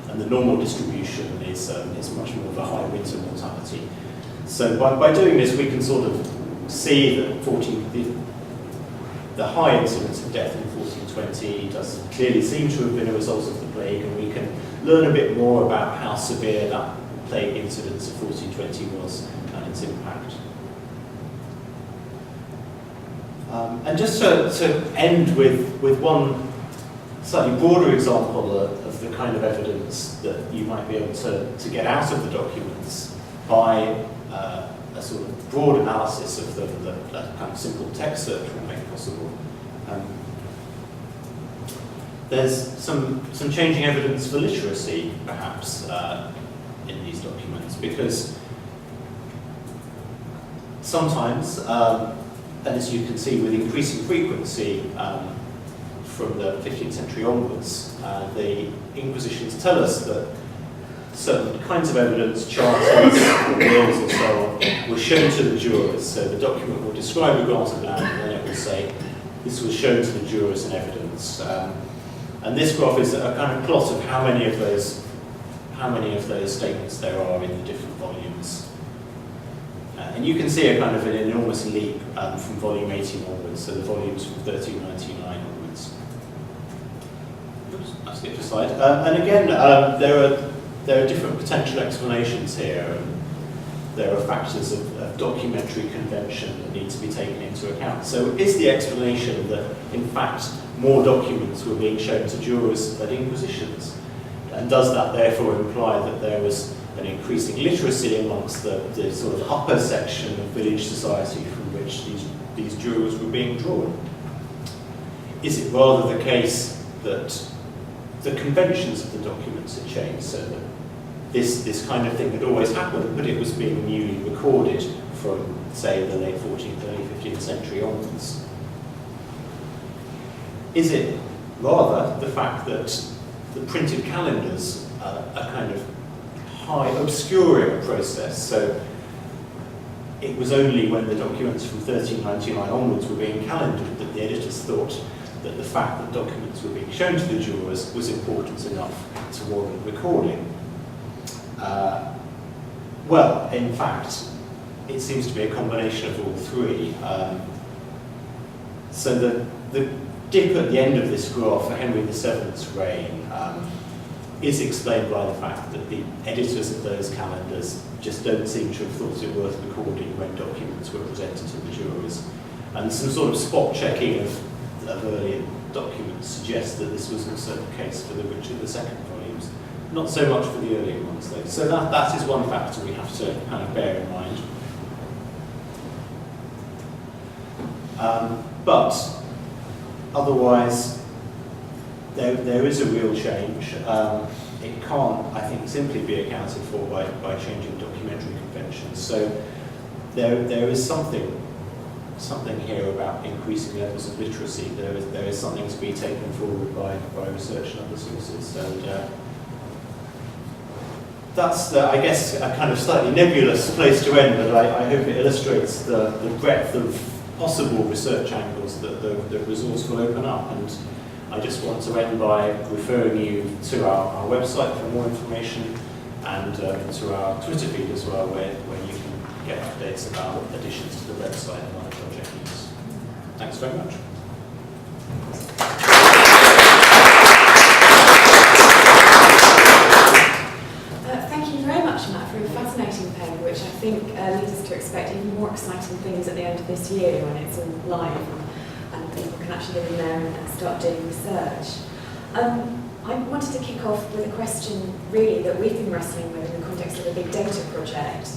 and the normal distribution is much more of a high winter mortality. So by doing this, we can sort of see that the high incidence of death in 1420 does clearly seem to have been a result of the plague, and we can learn a bit more about how severe that plague incidence of 1420 was and its impact. And just to end with one slightly broader example of the kind of evidence that you might be able to get out of the documents by a sort of broad analysis of the kind of simple text search will make possible. There's some changing evidence for literacy, perhaps, in these documents, because sometimes, and as you can see with increasing frequency from the 15th century onwards, the Inquisitions tell us that certain kinds of evidence, charters, wills and so on, were shown to the jurors. So the document will describe a grant of land and then it will say, this was shown to the jurors in evidence. And this graph is a kind of plot of how many of those statements there are in the different volumes. And you can see a kind of an enormous leap from volume 18 onwards, so the volumes from 1399 onwards. Oops, I skipped a slide. And again, there are different potential explanations here. There are factors of documentary convention that need to be taken into account. So is the explanation that, in fact, more documents were being shown to jurors at Inquisitions? And does that therefore imply that there was an increasing literacy amongst the sort of upper section of village society from which these jurors were being drawn? Is it rather the case that the conventions of the documents had changed, so that this kind of thing had always happened, but it was being newly recorded from, say, the late 14th, early 15th century onwards? Is it rather the fact that the printed calendars are a kind of high obscuring process? So it was only when the documents from 1399 onwards were being calendared that the editors thought that the fact that documents were being shown to the jurors was important enough to warrant recording. Well, in fact, it seems to be a combination of all three. So the dip at the end of this graph for Henry VII's reign is explained by the fact that the editors of those calendars just don't seem to have thought it worth recording when documents were presented to the jurors. And some sort of spot checking of earlier documents suggests that this was also the case for the Richard II volumes. Not so much for the earlier ones, though. So that is one factor we have to kind of bear in mind. But otherwise, there is a real change. It can't, I think, simply be accounted for by changing documentary conventions. So there is something here about increasing levels of literacy. There is something to be taken forward by research and other sources. And that's, I guess, a kind of slightly nebulous place to end, but I hope it illustrates the breadth of possible research angles that the resource will open up. And I just want to end by referring you to our website for more information, and to our Twitter feed as well, where you can get updates about additions to the website and other project news. Thanks very much. Thank you very much, Matt, for a fascinating paper, which I think leads us to expect even more exciting things at the end of this year when it's all live and people can actually get in there and start doing research. I wanted to kick off with a question really that we've been wrestling with in the context of a big data project,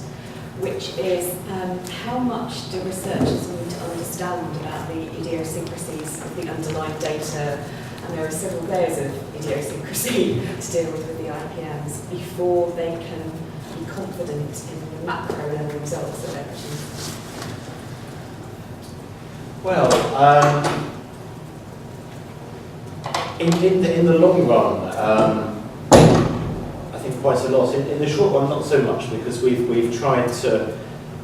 which is how much do researchers need to understand about the idiosyncrasies of the underlying data, and there are several layers of idiosyncrasy to deal with the IPMs before they can be confident in the macro level results that they're producing. Well, in the long run, I think quite a lot. In the short run, not so much, because we've tried to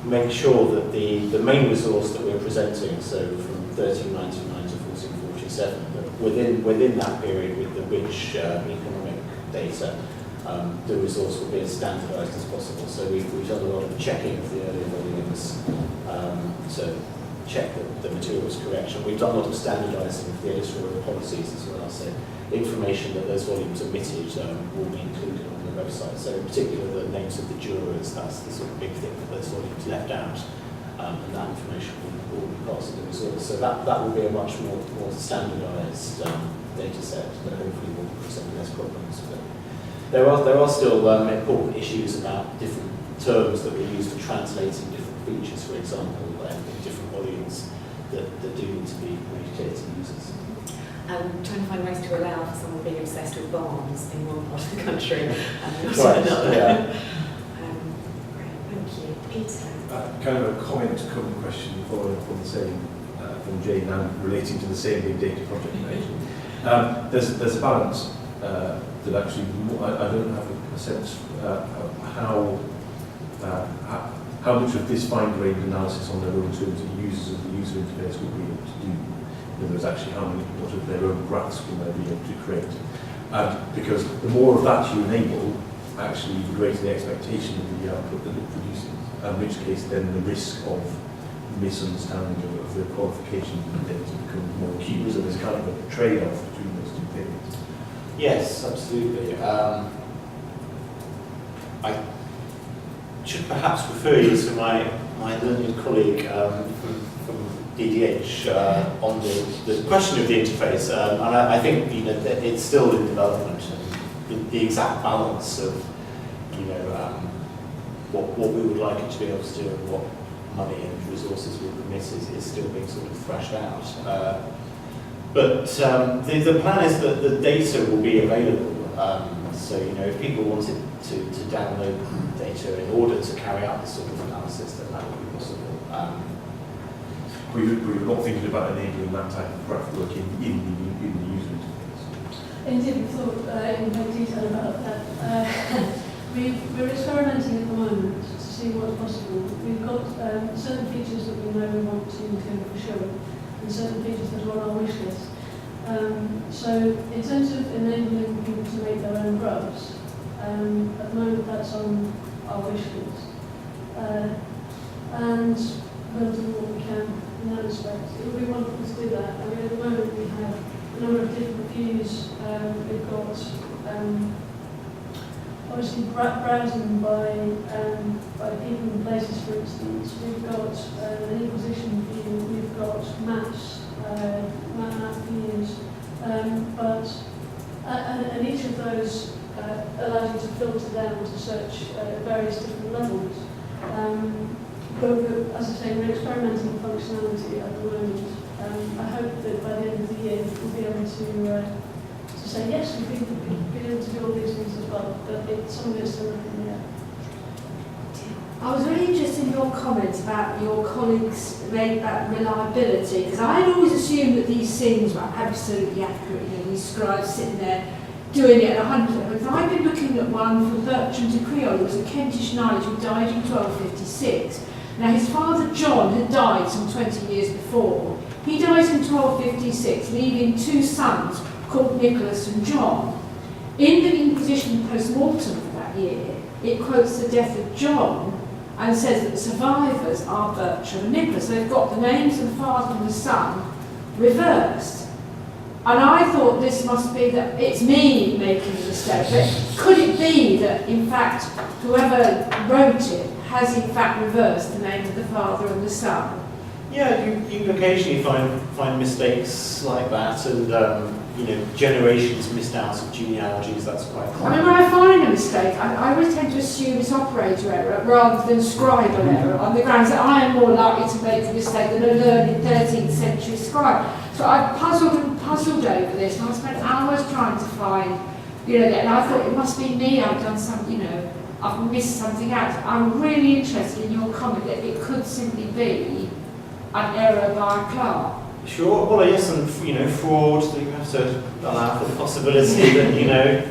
make sure that the main resource that we're presenting, so from 1399 to 1447, that within that period with the rich economic data, the resource will be as standardised as possible. So we've done a lot of checking of the earlier volumes to check that the material was correct. And we've done a lot of standardising of the editorial policies as well. So information that those volumes omitted will be included on the website. So in particular, the names of the jurors, that's the sort of big thing that those volumes left out. And that information will be part of the resource. So that will be a much more standardised data set that hopefully will present less problems. But there are still important issues about different terms that we use for translating different features, for example, in different volumes that do need to be made clear to users. And trying to find ways to allow for someone being obsessed with barns in one part of the country and not Right, in another. yeah. Great, thank you. Peter? Kind of a comment to come question following up on the same from Jane and relating to the same big data project actually. There's a balance that actually I don't have a sense how much of this fine-grained analysis on their own terms that users of the user interface will be able to do. In other words, actually how many what of their own graphs will they be able to create. Because the more of that you enable, actually the greater the expectation of the output that it produces. In which case then the risk of misunderstanding of the qualification of the data becomes more acute. So there's kind of a trade-off between those two things. Yes, absolutely. I should perhaps refer you to my learned colleague from DDH on the question of the interface, and I think that it's still in development, and the exact balance of what we would like it to be able to do and what money and resources will permit is still being sort of thrashed out. But the plan is that the data will be available. So if people wanted to download data in order to carry out this sort of analysis, then that would be possible. We're not thinking about enabling that type of graph work in the user interface. Indeed, we thought in more detail about that. We're experimenting at the moment to see what's possible. We've got certain features that we know we want to include for sure, and certain features that are on our wish list. So in terms of enabling people to make their own graphs, at the moment that's on our wish list. And we'll do what we can in that respect. It would be wonderful to do that. I mean, at the moment we have a number of different views. We've got obviously browsing by people and places, for instance. We've got an inquisition view, we've got maps, map views, and each of those allows you to filter down to search at various different levels. But as I say, we're experimenting with functionality at the moment. I hope that by the end of the year we'll be able to say yes, we think we'll be able to do all these things as well, but some of it's still up in the air. I was really interested in your comments about your colleagues made about reliability, because I had always assumed that these things were absolutely accurate, these scribes sitting there doing it at 100. But I've been looking at one from Bertrand de Crillon, who was a Kentish knight who died in 1256. Now his father John had died some 20 years before. He dies in 1256, leaving two sons called Nicholas and John. In the Inquisition post-mortem for that year, it quotes the death of John and says that the survivors are Bertram and Nicholas. So they've got the names of the father and the son reversed. And I thought this must be that it's me making the mistake. But could it be that, in fact, whoever wrote it has in fact reversed the name of the father and the son? Yeah, you occasionally find mistakes like that, and generations missed out of genealogies. That's quite I common. mean, when I find a mistake, I always tend to assume it's operator error rather than scribal error, on the grounds that I am more likely to make a mistake than a learned 13th century scribe. So I puzzled over this, and I spent hours trying to find, and I thought it must be me, I've done something, I've missed something out. I'm really interested in your comment that it could simply be an error by a clerk. Sure. Well, yes, and fraud. So you have to allow for the possibility that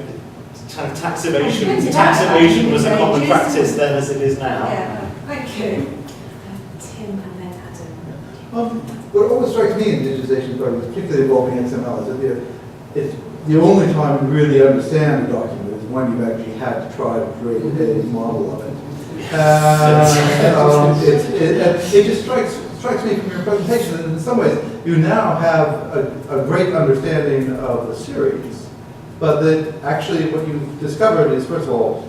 tax evasion was a common practice then as it is now. Yeah. Thank you. Tim and then Adam. What always strikes me in digitization programs, particularly involving XML, is that it's the only time you really understand a document is when you've actually had to try to create a model of it. It just strikes me from your presentation that in some ways you now have a great understanding of the series, but that actually what you've discovered is, first of all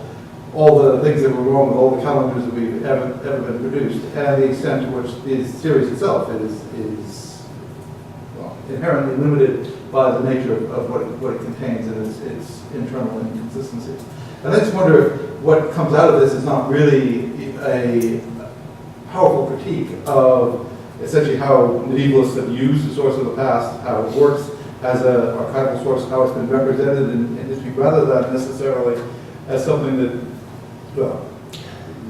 the things that were wrong with all the calendars that we've ever been produced, and the extent to which the series itself is inherently limited by the nature of what it contains and its internal inconsistencies. And I just wonder if what comes out of this is not really a powerful critique of essentially how medievalists have used the source of the past, how it works as an archival source, how it's been represented in history, rather than necessarily as something that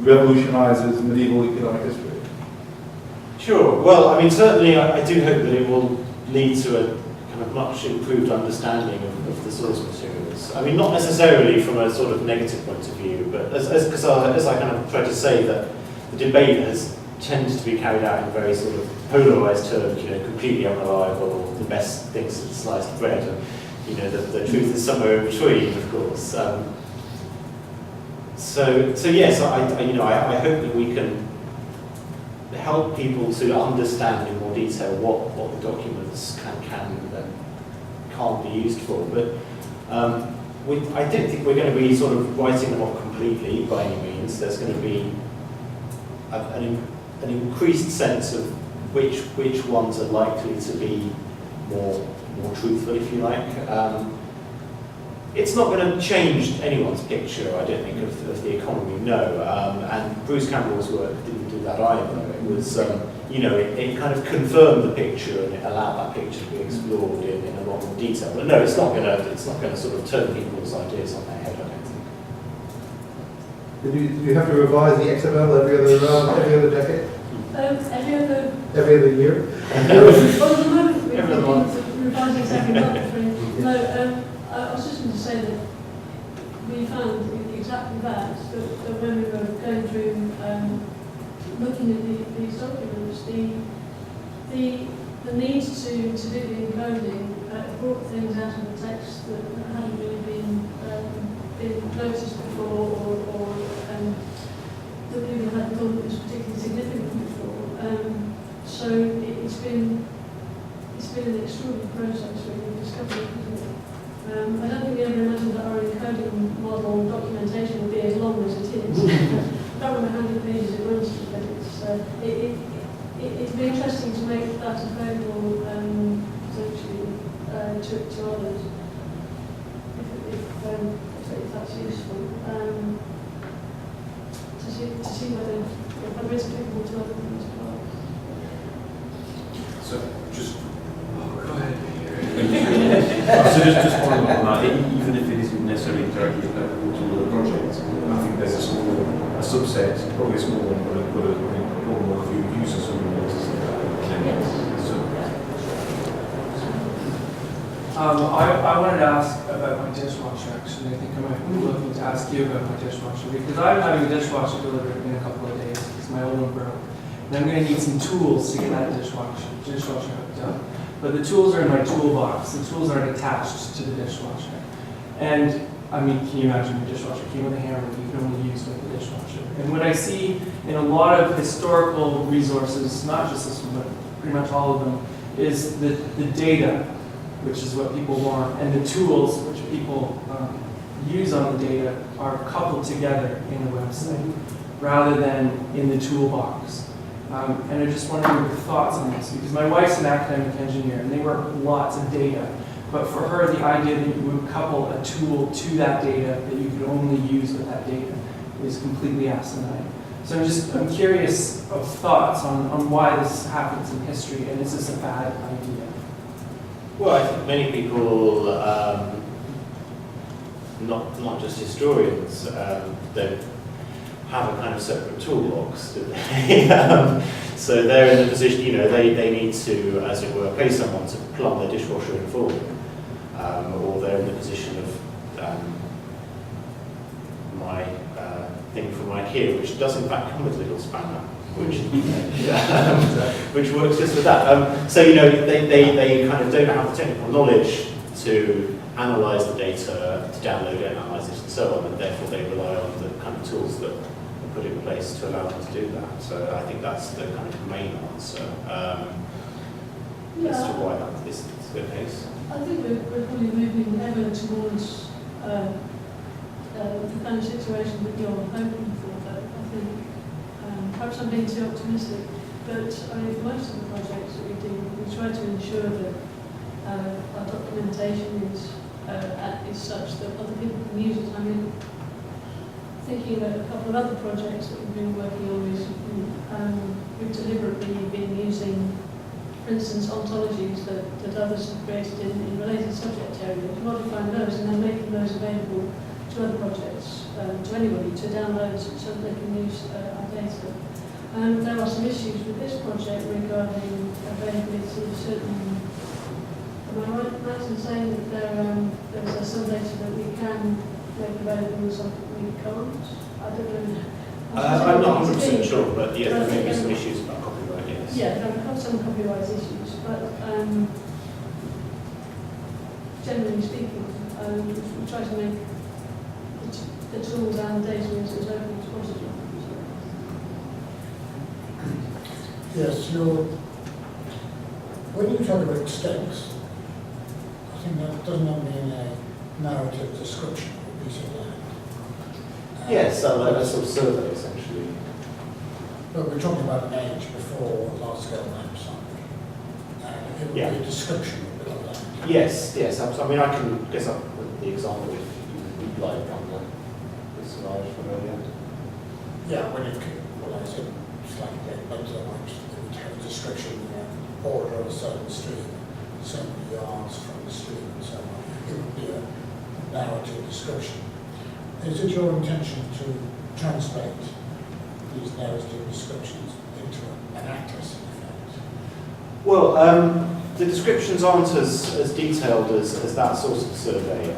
revolutionizes medieval economic history. Sure. Well, I mean, certainly I do hope that it will lead to a kind of much improved understanding of the source materials. I mean, not necessarily from a sort of negative point of view, but as I kind of tried to say, that the debate has tended to be carried out in very sort of polarised terms, completely unreliable, or the best things since sliced bread, and the truth is somewhere in between, of course. So yes, I hope that we can help people to understand in more detail what the documents can and can't be used for. But I don't think we're going to be sort of writing them off completely by any means. There's going to be an increased sense of which ones are likely to be more truthful, if you like. It's not going to change anyone's picture, I don't think, of the economy, no. And Bruce Campbell's work didn't do that either. It was, it kind of confirmed the picture and it allowed that picture to be explored in a lot more detail. But no, it's not going to sort of turn people's ideas on their head, I don't think. Did you have to revise the XML every other decade? Every other year? Well, at the moment we're revising every month. No, I was just going to say that we found exactly that when we were going through looking at these documents, the need to do the encoding brought things out of the text that hadn't really been noticed before, or that people hadn't thought was particularly significant before. So it's been an extraordinary process, really, discovering, isn't it? I don't think we ever imagined that our encoding model documentation would be as long as it is. I don't remember how many pages it runs to, but it'd be interesting to make that available potentially to others if that's useful. To see whether it's applicable to other things as well. So just go ahead. So just following up on that, even if it isn't necessarily directly applicable to other projects, I think there's a subset, probably a small one, but a problem with who uses some of those. I wanted to ask about my dishwasher, actually. I think I might be looking to ask you about my dishwasher, because I'm having a dishwasher delivered in a couple of days because my old one broke. And I'm going to need some tools to get that dishwasher hooked up. But the tools are in my toolbox. The tools aren't attached to the dishwasher. And, I mean, can you imagine your dishwasher came with a hammer that you can only use with the dishwasher? And what I see in a lot of historical resources, not just this one, but pretty much all of them, is the data which is what people want, and the tools which people use on the data are coupled together in the website rather than in the toolbox. And I just wondered your thoughts on this, because my wife's an academic engineer and they work with lots of data, but for her the idea that you would couple a tool to that data that you could only use with that data is completely asinine. So I'm curious of thoughts on why this happens in history, and is this a bad idea? Well, I think many people, not just historians, don't have a kind of separate toolbox, do they? So they're in the position, they need to, as it were, pay someone to plumb their dishwasher in full, or they're in the position of my thing from IKEA, which does in fact come with a little spanner, which works just with that. So they kind of don't have the technical knowledge to analyse the data, to download it, analyse it, and so on, and therefore they rely on the kind of tools that are put in place to allow them to do that. So I think that's the kind of main answer as to why that is the case. I think we're probably moving ever towards the kind of situation that you're hoping for, but I think perhaps I'm being too optimistic, but for most of the projects that we do, we try to ensure that our documentation is such that other people can use it. I mean, thinking about a couple of other projects that we've been working on recently, we've deliberately been using, for instance, ontologies that others have created in related subject areas, modifying those and then making those available to other projects, to anybody, to download so that they can use our data. There are some issues with this project regarding availability of certain. Am I right in saying that there's some data that we can make available and something we can't? I don't know. I'm not 100% sure, but yes, there may be some issues about copyright, yes. Yeah, there are some copyright issues, but generally speaking, we try to make the tools and data as open as possible. Yes, when you talk about stakes, I think that doesn't mean a narrative description of a piece of land. Yes, a sort of survey essentially. But we're talking about an age before large-scale maps, aren't we? And it would be a description of the land. Yes. I mean, I can guess up with the example if you would like on the slide from earlier. Yeah, when I said slightly better, it would have a description of the border of a certain stream, so many yards from the stream and so on. It would be a narrative description. Is it your intention to translate these narrative descriptions into an atlas, in effect? Well, the descriptions aren't as detailed as that sort of survey.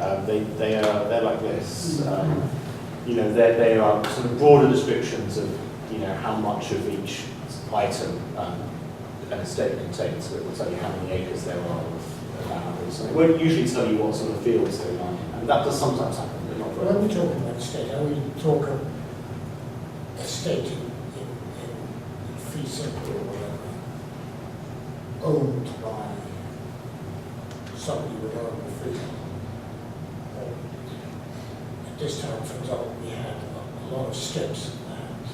They're like this. They are sort of broader descriptions of how much of each item an estate contains. So it will tell you how many acres there are of land or something. It won't usually tell you what sort of fields there are, and that does sometimes happen, but not very When often. we talk about estate, are we talk of estate in fee simple or whatever, owned by somebody with own the freehold? At this time, for example, we had a lot of strips of land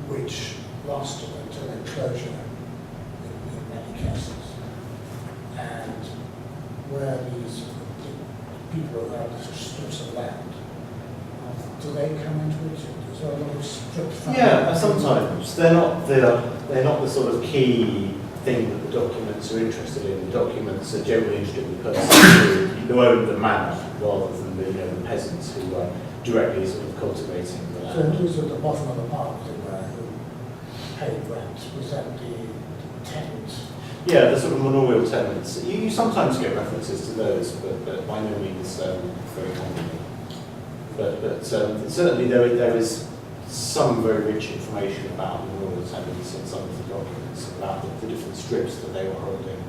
which lasted until enclosure in many cases. And where these people who have strips of land, do they come into it? Is there a lot of strip farming? Yeah, sometimes they're not the sort of key thing that the documents are interested in. The documents are generally interested in the person who owned the manor rather than the peasants who are directly sort of cultivating the land. So those at the bottom of the park, as it were, who paid rent, was that the tenants? Yeah, the sort of manorial tenants. You sometimes get references to those, but by no means very commonly. But certainly there is some very rich information about manorial tenants in some of the documents about the different strips that they were holding.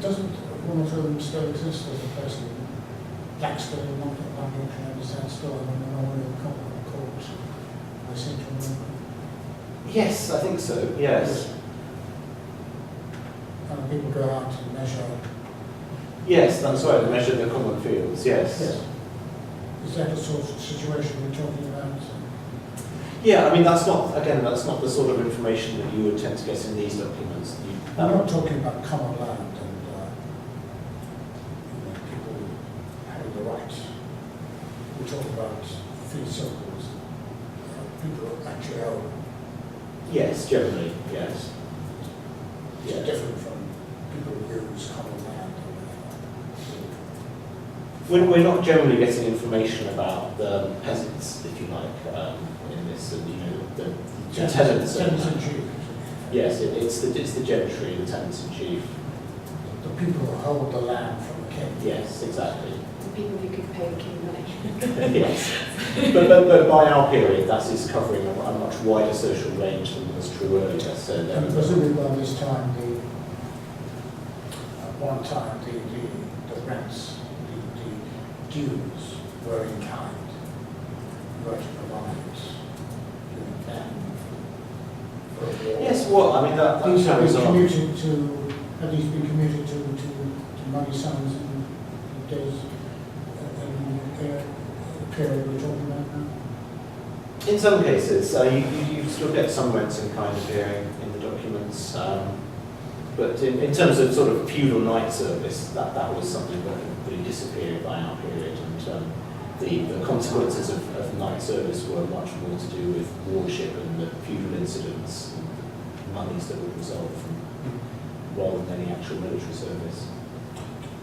Doesn't one of them still exist as a person? Blackstone, not I understand, still in a memorial court, I seem to remember. Yes, I think so, yes. people go out and measure. Yes, that's right, to measure the common fields, yes. Yes. Is that the sort of situation we're talking about? Yeah, I mean, that's not the sort of information that you would tend to get in these documents. I'm not talking about common land and people having the right. We're talking about fee circles, people who actually own. Yes, generally, yes. It's different from people who use common land or whatever. We're not generally getting information about the peasants, if you like, in this, and the tenants. Tenants in chief. Yes, it's the gentry, the tenants in chief. The people who hold the land from the king. Yes, exactly. The people who could pay the king money. Yes, but by our period, that is covering a much wider social range than was true earlier. So And presumably by this time, at one time, the rents, the dues were in kind. You were to provide during them. yes, well, I mean that These have carries been on. commuted to, have these been commuted to money sums and days in the period we're talking about now? In some cases, you still get some rents in kind appearing in the documents, but in terms of sort of feudal knight service, that was something that really disappeared by our period, and the consequences of knight service were much more to do with warship and the feudal incidents, and monies that would result from, rather than any actual military service.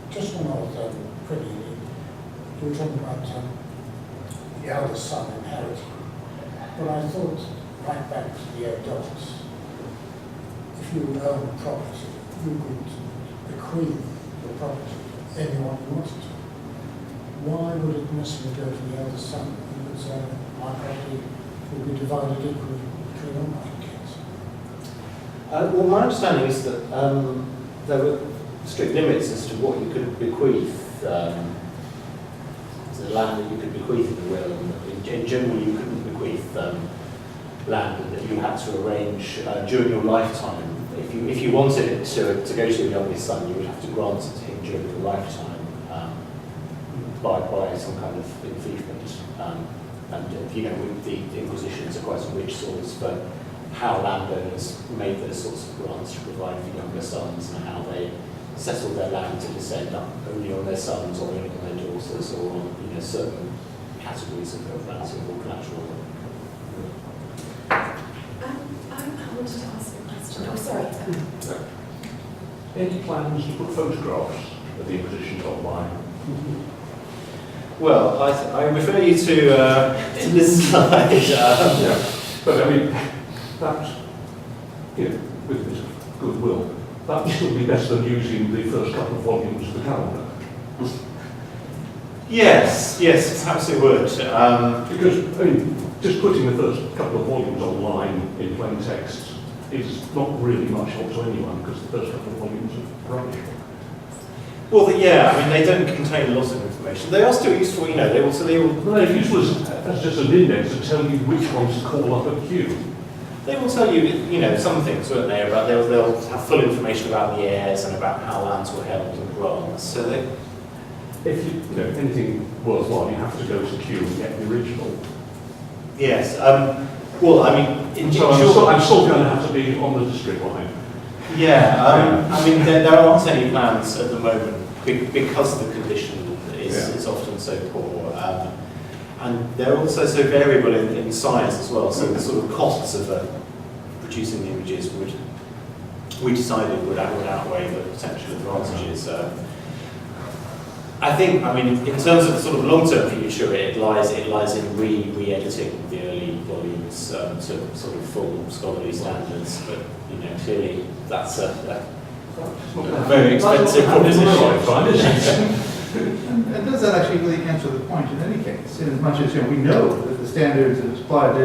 Just when I was pretty, you were talking about the eldest son inheriting. But I thought, right back to the adults, if you own property, you could bequeath the property to anyone you wanted to. Why would it necessarily go to the eldest son? You could say, my property will be divided equally between all my kids. Well, my understanding is that there were strict limits as to what you could bequeath, the land that you could bequeath in the will, and in general you couldn't bequeath land that you had to arrange during your lifetime. If you wanted it to go to your youngest son, you would have to grant it to him during your lifetime by some kind of enfeoffment. And the Inquisitions are quite a rich source for how landowners made those sorts of grants to provide for younger sons, and how they settled their land to descend up only on their sons or only on their daughters, or on certain categories of relative or collateral. I wanted to ask a question. Oh, sorry. Any plans to put photographs of the Inquisition online? Well, I refer you to this slide. Yeah, but I mean, that, with this goodwill, that would still be better than using the first couple of volumes of the calendar. Yes, perhaps it would. Because, I mean, just putting the first couple of volumes online in plain text is not really much help to anyone, because the first couple of volumes are rubbish. Well, I mean, they don't contain a lot of information. They are still useful, they will. Well, they're useful as just an index to tell you which ones to call up a queue. They will tell you, some things, won't they? About they'll have full information about the heirs and about how lands were held and grants. So if you anything worthwhile, you have to go to queue and get the original. Yes. Well, I mean, I'm still going to have to be on the district line. Yeah. I mean, there aren't any plans at the moment because the condition is often so poor. And they're also so variable in size as well, so the sort of costs of producing the images we decided would outweigh the potential advantages. I think, in terms of the sort of long-term future, it lies in re-editing the early volumes to sort of full scholarly standards, but clearly that's a very expensive proposition. And does that actually really answer the point in any case? In as much as we know that the standards that applied to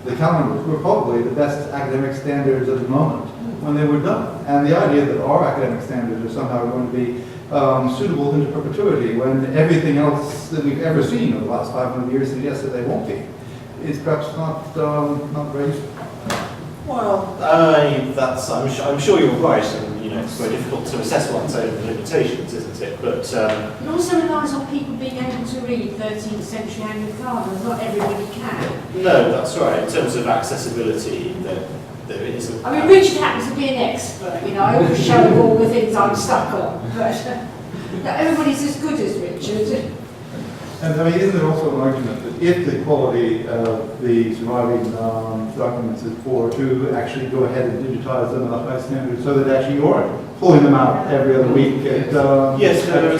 the calendars were probably the best academic standards at the moment when they were done. And the idea that our academic standards are somehow going to be suitable into perpetuity when everything else that we've ever seen over the last 500 years suggests that they won't be, is perhaps not very useful. Well, I'm sure you're right, and it's very difficult to assess one's own limitations, isn't it? But it also relies on people being able to read 13th century Anglicana. Not everybody can. no, that's right. In terms of accessibility, there is a... I mean, Richard happens to be an expert, you know, I always show him all the things I'm stuck on, but not everybody's as good as Richard. And I mean, isn't there also an argument that if the quality of the surviving documents is poor, to actually go ahead and digitize them at a high standard so that actually you are pulling them out every other week at yes, there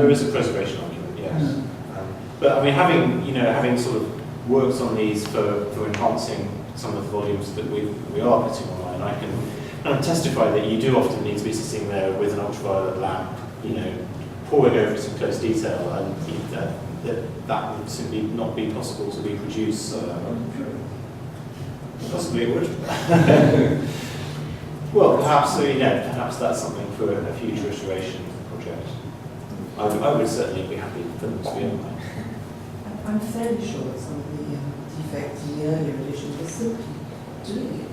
is a preservation argument, yes. But I mean, having sort of worked on these for enhancing some of the volumes that we are putting online, I can testify that you do often need to be sitting there with an ultraviolet lamp, poring over some close detail, and that would simply not be possible to reproduce. Possibly it would. Well, perhaps that's something for a future iteration project. I would certainly be happy for them to be online. I'm fairly sure that some of the defects in the earlier editions were simply doing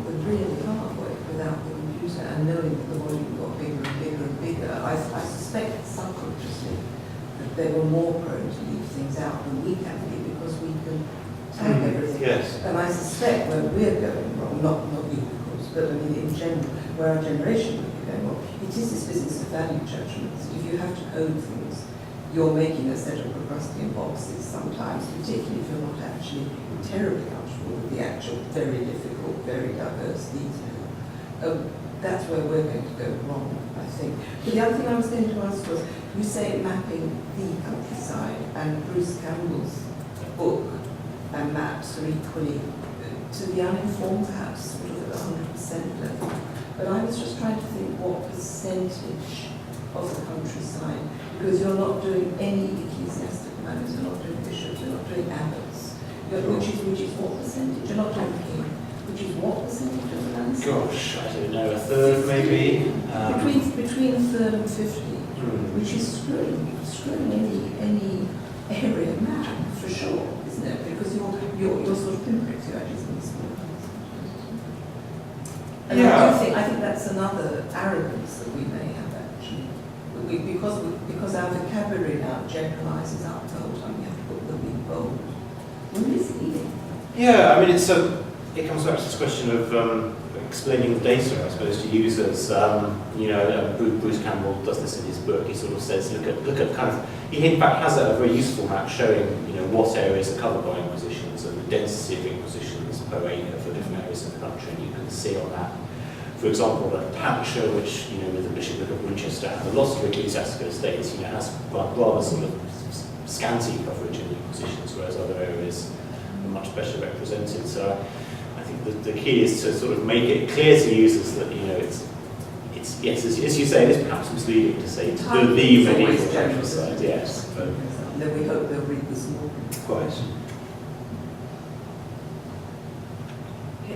the really hard work without the computer and knowing that the volume got bigger and bigger and bigger. I suspect subconsciously that they were more prone to leave things out than we can be because we can tag everything. Yes. And I suspect where we're going wrong, not you of course, but I mean in general, where our generation would be going wrong, it is this business of value judgments. If you have to code things, you're making a set of Procrustean boxes sometimes, particularly if you're not actually terribly comfortable with the actual very difficult, very diverse detail. That's where we're going to go wrong, I think. But the other thing I was going to ask was, you say mapping the countryside, and Bruce Campbell's book and maps are equally, to the uninformed perhaps, sort of at the 100% level. But I was just trying to think what percentage of the countryside, because you're not doing any ecclesiastical matters, you're not doing bishops, you're not doing abbots, which is what percentage? You're not doing king, which is what percentage of the landscape? Gosh, I don't know, a third maybe? Between a third and 50, which is screwing any area map for sure, isn't it? Because you're sort of pinpricks, you're actually something small. And I think that's another arrogance that we may have actually. Because our vocabulary now generalises out the whole time, we have to put the big bold. We're misleading. Yeah, I mean, it comes back to this question of explaining the data, I suppose, to users. Bruce Campbell does this in his book. He sort of says, look at kind of. He in fact has a very useful map showing what areas are covered by inquisitions and the density of inquisitions per acre for different areas of the country, and you can see on that. For example, that Hampshire, which with the Bishopric of Winchester has a lot of ecclesiastical estates, has rather sort of scanty coverage in inquisitions, whereas other areas are much better represented. So I think the key is to sort of make it clear to users that it's yes, as you say, it is perhaps misleading to say the medieval countryside, yes. But then we hope they'll read this more. Quite.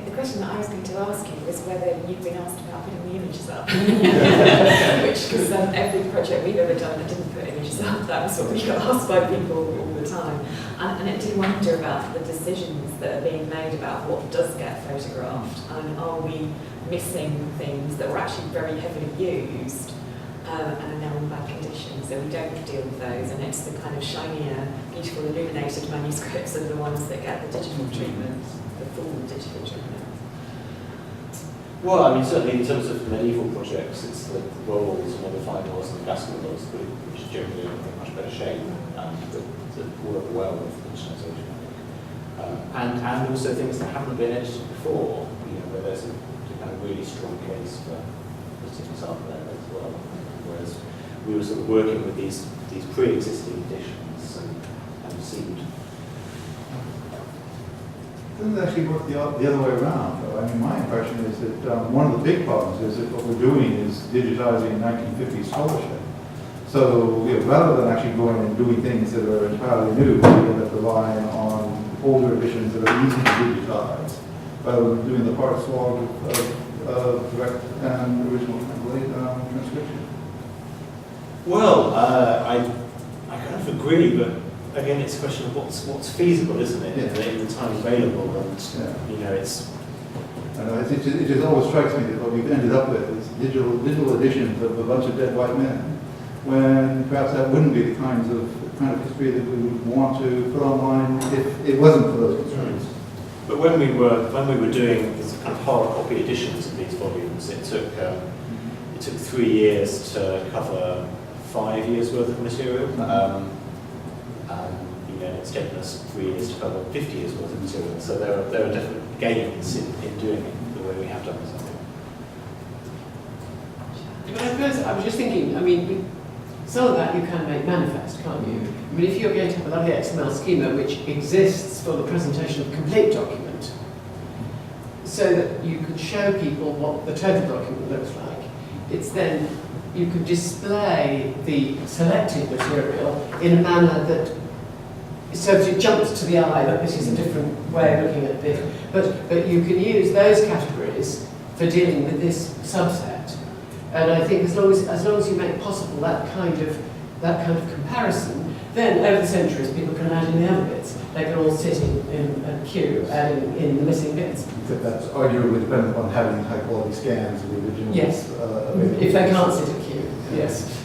The question that I was going to ask you was whether you've been asked about putting the images up. Because every project we've ever done that didn't put images up, that was what we got asked by people all the time. And it did wonder about the decisions that are being made about what does get photographed, and are we missing things that were actually very heavily used and are now in bad condition, so we don't deal with those, and it's the kind of shinier, beautiful illuminated manuscripts are the ones that get the digital treatment, the full digital treatment. Well, I mean, certainly in terms of medieval projects, it's the rolls and the finals and the basketballs which generally are in much better shape that work well with digitization, I think. And also things that haven't been edited before, where there's a kind of really strong case for putting us up there as well. Whereas we were sort of working with these pre-existing editions and seemed. It doesn't actually work the other way around, though. I mean, my impression is that one of the big problems is that what we're doing is digitizing 1950s scholarship. So rather than actually going and doing things that are entirely new, we end up relying on older editions that are easy to digitize, rather than doing the part slog of direct and original transcription. Well, I kind of agree, but again, it's a question of what's feasible, isn't it? Yeah. In the time available, and yeah. it's And it just always strikes me that what we've ended up with is digital editions of a bunch of dead white men, when perhaps that wouldn't be the kind of history that we would want to put online if it wasn't for those constraints. But when we were doing this kind of hard copy editions of these volumes, it took 3 years to cover 5 years worth of material. It's taken us 3 years to cover 50 years worth of material. So there are definite gains in doing it the way we have done this, I think. But I suppose I was just thinking, I mean, some of that you can make manifest, can't you? I mean, if you're going to have a lovely XML schema which exists for the presentation of a complete document, so that you could show people what the total document looks like, it's then you could display the selected material in a manner that so it jumps to the eye that this is a different way of looking at this. But you can use those categories for dealing with this subset. And I think as long as you make possible that kind of comparison, then over the centuries people can add in the other bits. They can all sit in a queue, adding in the missing bits. That's arguably dependent on having high quality scans of the original. Yes. If they can't sit in a queue, yes.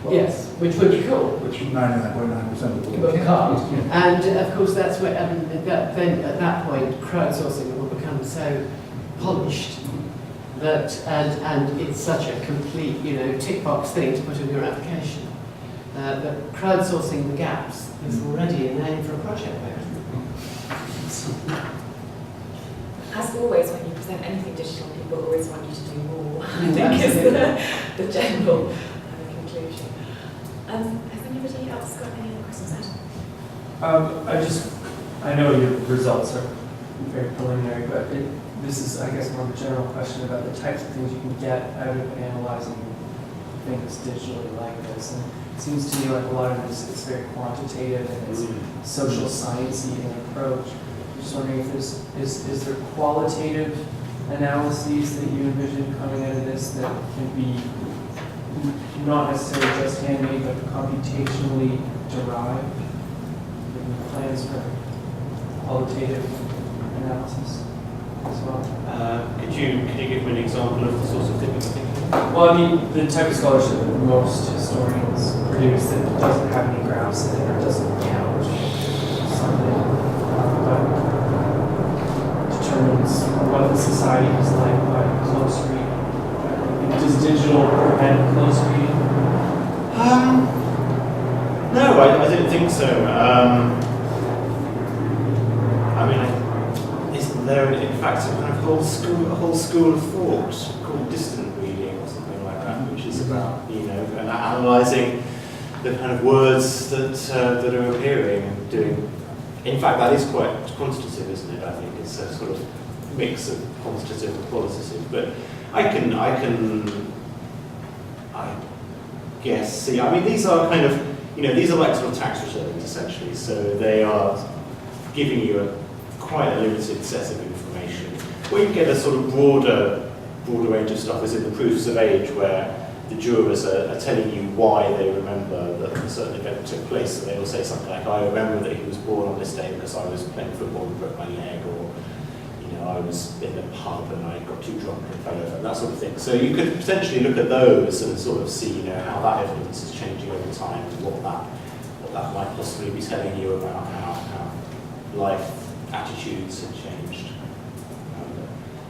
Well, yes, which would be cool. Which 99.9% of the world can't. And of course that's where, then at that point, crowdsourcing will become so polished that, and it's such a complete, tick box thing to put in your application. That crowdsourcing the gaps is already a name for a project there, isn't it? As always, when you present anything digital, people always want you to do more. I think is the general conclusion. Has anybody else got any other questions? I know your results are very preliminary, but this is, I guess, more of a general question about the types of things you can get out of analyzing things digitally like this. And it seems to me like a lot of this is very quantitative and it's social sciencey in approach. I'm just wondering if is there qualitative analyses that you envision coming out of this that can be not necessarily just handmade, but computationally derived? Plans for qualitative analysis as well. Could you give me an example of the sorts of thing you're thinking? Well, I mean, the type of scholarship that most historians produce that doesn't have any graphs in it or doesn't count something, but determines what the society is like by close reading. Does digital prevent close reading? No, I don't think so. Isn't there in fact a kind of whole school of thought called distant reading or something like that, which is about and analysing the kind of words that are appearing and doing. In fact, that is quite quantitative, isn't it? I think it's a sort of mix of quantitative and qualitative. But I guess see. I mean, these are kind of these are like sort of tax returns essentially. So they are giving you quite a limited set of information. Where you get a sort of broader range of stuff is in the proofs of age, where the jurors are telling you why they remember that a certain event took place. So they will say something like, I remember that he was born on this day because I was playing football and broke my leg, or I was in the pub and I got too drunk and fell over, that sort of thing. So you could potentially look at those and sort of see how that evidence is changing over time and what that might possibly be telling you about how life attitudes have changed.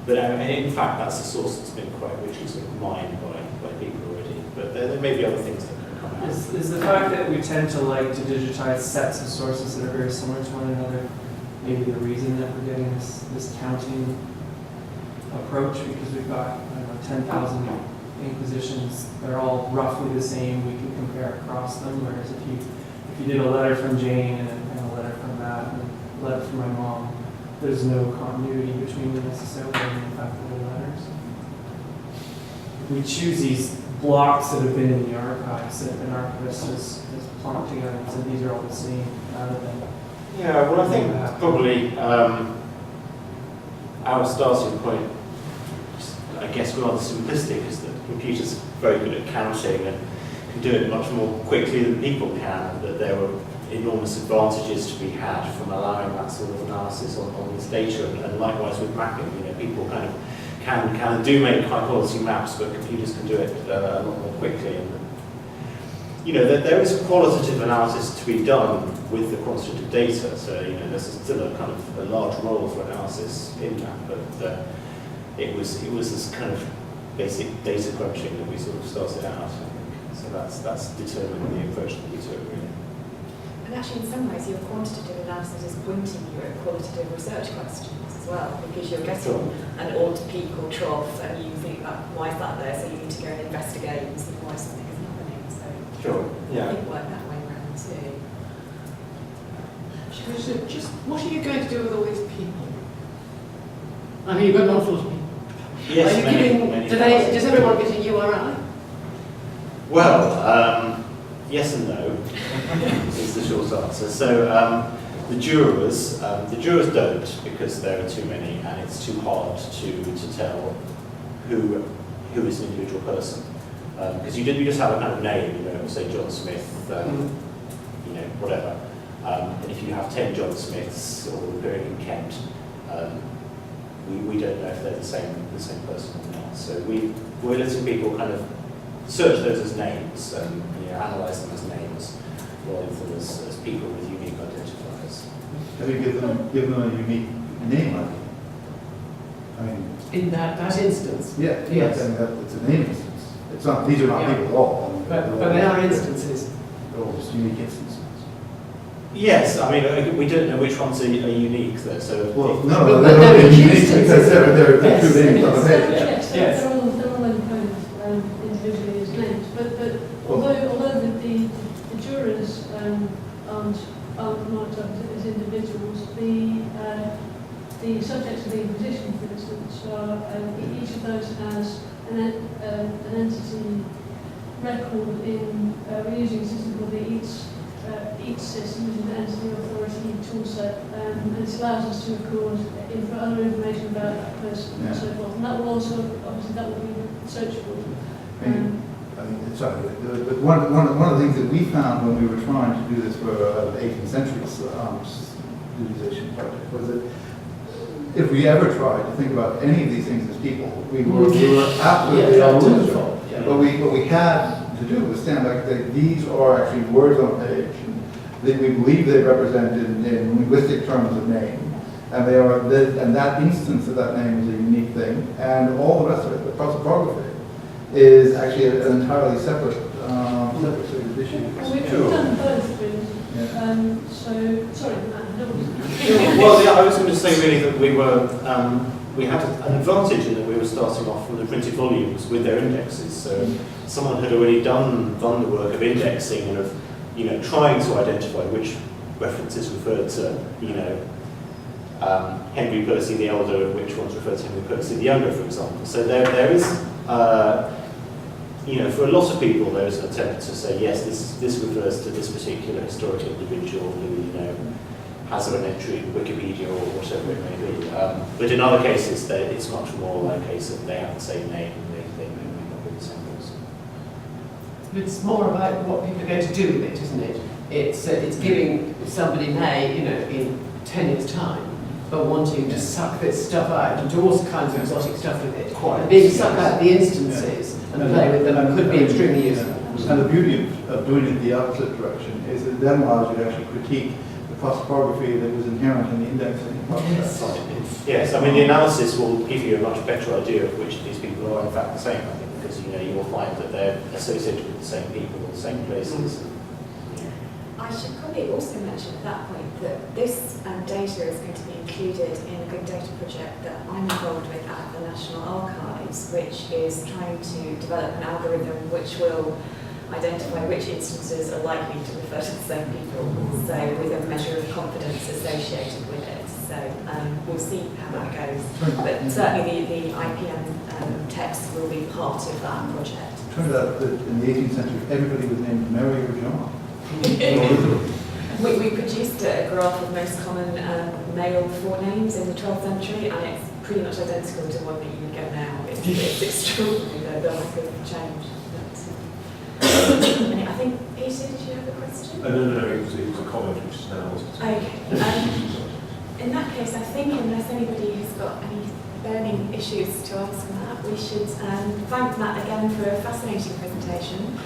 But in fact, that's a source that's been quite richly sort of mined by people already. But there may be other things that can come out. Is the fact that we tend to like to digitize sets of sources that are very similar to one another maybe the reason that we're getting this counting approach? Because we've got 10,000 inquisitions, they're all roughly the same. We can compare across them. Whereas if you did a letter from Jane and a letter from Matt and a letter from my mom, there's no continuity between them necessarily in the fact that they're letters. We choose these blocks that have been in the archives that an archivist has plunked together and said these are all the same, rather than. Yeah, well, I think probably our starting point, I guess, rather simplistic, is that computers are very good at counting and can do it much more quickly than people can. That there were enormous advantages to be had from allowing that sort of analysis on this data, and likewise with mapping. People kind of can do make high quality maps, but computers can do it a lot more quickly. And there is a qualitative analysis to be done with the quantitative data. So there's still a kind of a large role for analysis in that, but it was this kind of basic data crunching that we sort of started out. I think. So that's determining the approach that we took, really. And actually, in some ways, your quantitative analysis is pointing you at qualitative research questions as well, because you're getting an odd peak or trough, and you think, why is that there? So you need to go and investigate and see why something is happening. So I think it worked that way around too. So just what are you going to do with all these people? I mean, you've got an awful lot of people. Yes, are you giving? Does everyone get a URI? Well, yes and no is the short answer. So the jurors don't, because there are too many and it's too hard to tell who is an individual person. Because you just have a kind of name, say John Smith, whatever. And if you have 10 John Smiths all appearing in Kent, we don't know if they're the same person or not. So we're letting people kind of search those as names and analyse them as names, rather than as people with unique identifiers. Have you give them a unique name? I mean, in that instance. Yeah. Yes. I mean, it's a name instance. It's not. These are not people at all. But they are instances. They're all just unique instances. Yes, I mean we don't know which ones are unique though. So no, they're not unique because they're two names on the page. Yes, they're all encoded individually as names. But although the jurors aren't marked up as individuals, the subjects of the inquisition, for instance, are each of those has an entity record in. We're using a system called the each system is an entity authority toolset, and it allows us to record other information about that person and so forth. And that will also, obviously, that will be searchable. But one of the things that we found when we were trying to do this for the 18th century digitization project was that if we ever tried to think about any of these things as people, we were absolutely unlosable. What we had to do was stand back and say these are actually words on a page that we believe they represent in linguistic terms of name, and they are and that instance of that name is a unique thing, and all the rest of it, the prosopography, is actually an entirely separate sort of issue. Well, we've done both, really. Yeah. Sorry, Matt. Well, yeah, I was going to say really that we had an advantage in that we were starting off from the printed volumes with their indexes. So someone had already done the work of indexing and of trying to identify which references referred to Henry Percy the Elder and which ones referred to Henry Percy the Younger, for example. So there is for a lot of people there is an attempt to say yes, this refers to this particular historical individual who has an entry in Wikipedia or whatever it may be. But in other cases, it's much more like a case of they have the same name and they may not be the same person. It's more about what people are going to do with it, isn't it? It's giving somebody in 10 years' time, but wanting to suck this stuff out and do all kinds of exotic stuff with it. And being sucked out the instances and play with them could be extremely useful. And the beauty of doing it the opposite direction is it then allows you to actually critique the prosopography that was inherent in the indexing process. Yes, I mean the analysis will give you a much better idea of which of these people are in fact the same, I think, because you will find that they're associated with the same people or the same places. I should probably also mention at that point that this data is going to be included in a big data project that I'm involved with at the National Archives, which is trying to develop an algorithm which will identify which instances are likely to refer to the same people, so with a measure of confidence associated with it. So we'll see how that goes. But certainly the IPM text will be part of that project. It turned out that in the 18th century, everybody was named Mary or John. We produced a graph of most common male forenames in the 12th century, and it's pretty much identical to one that you would get now. It's extraordinary, the lack of change. But, I I think, Peter, did you have a question? No, it was a comment which is now lost. Okay. In that case, I think unless anybody has got any burning issues to ask on that, we should thank Matt again for a fascinating presentation.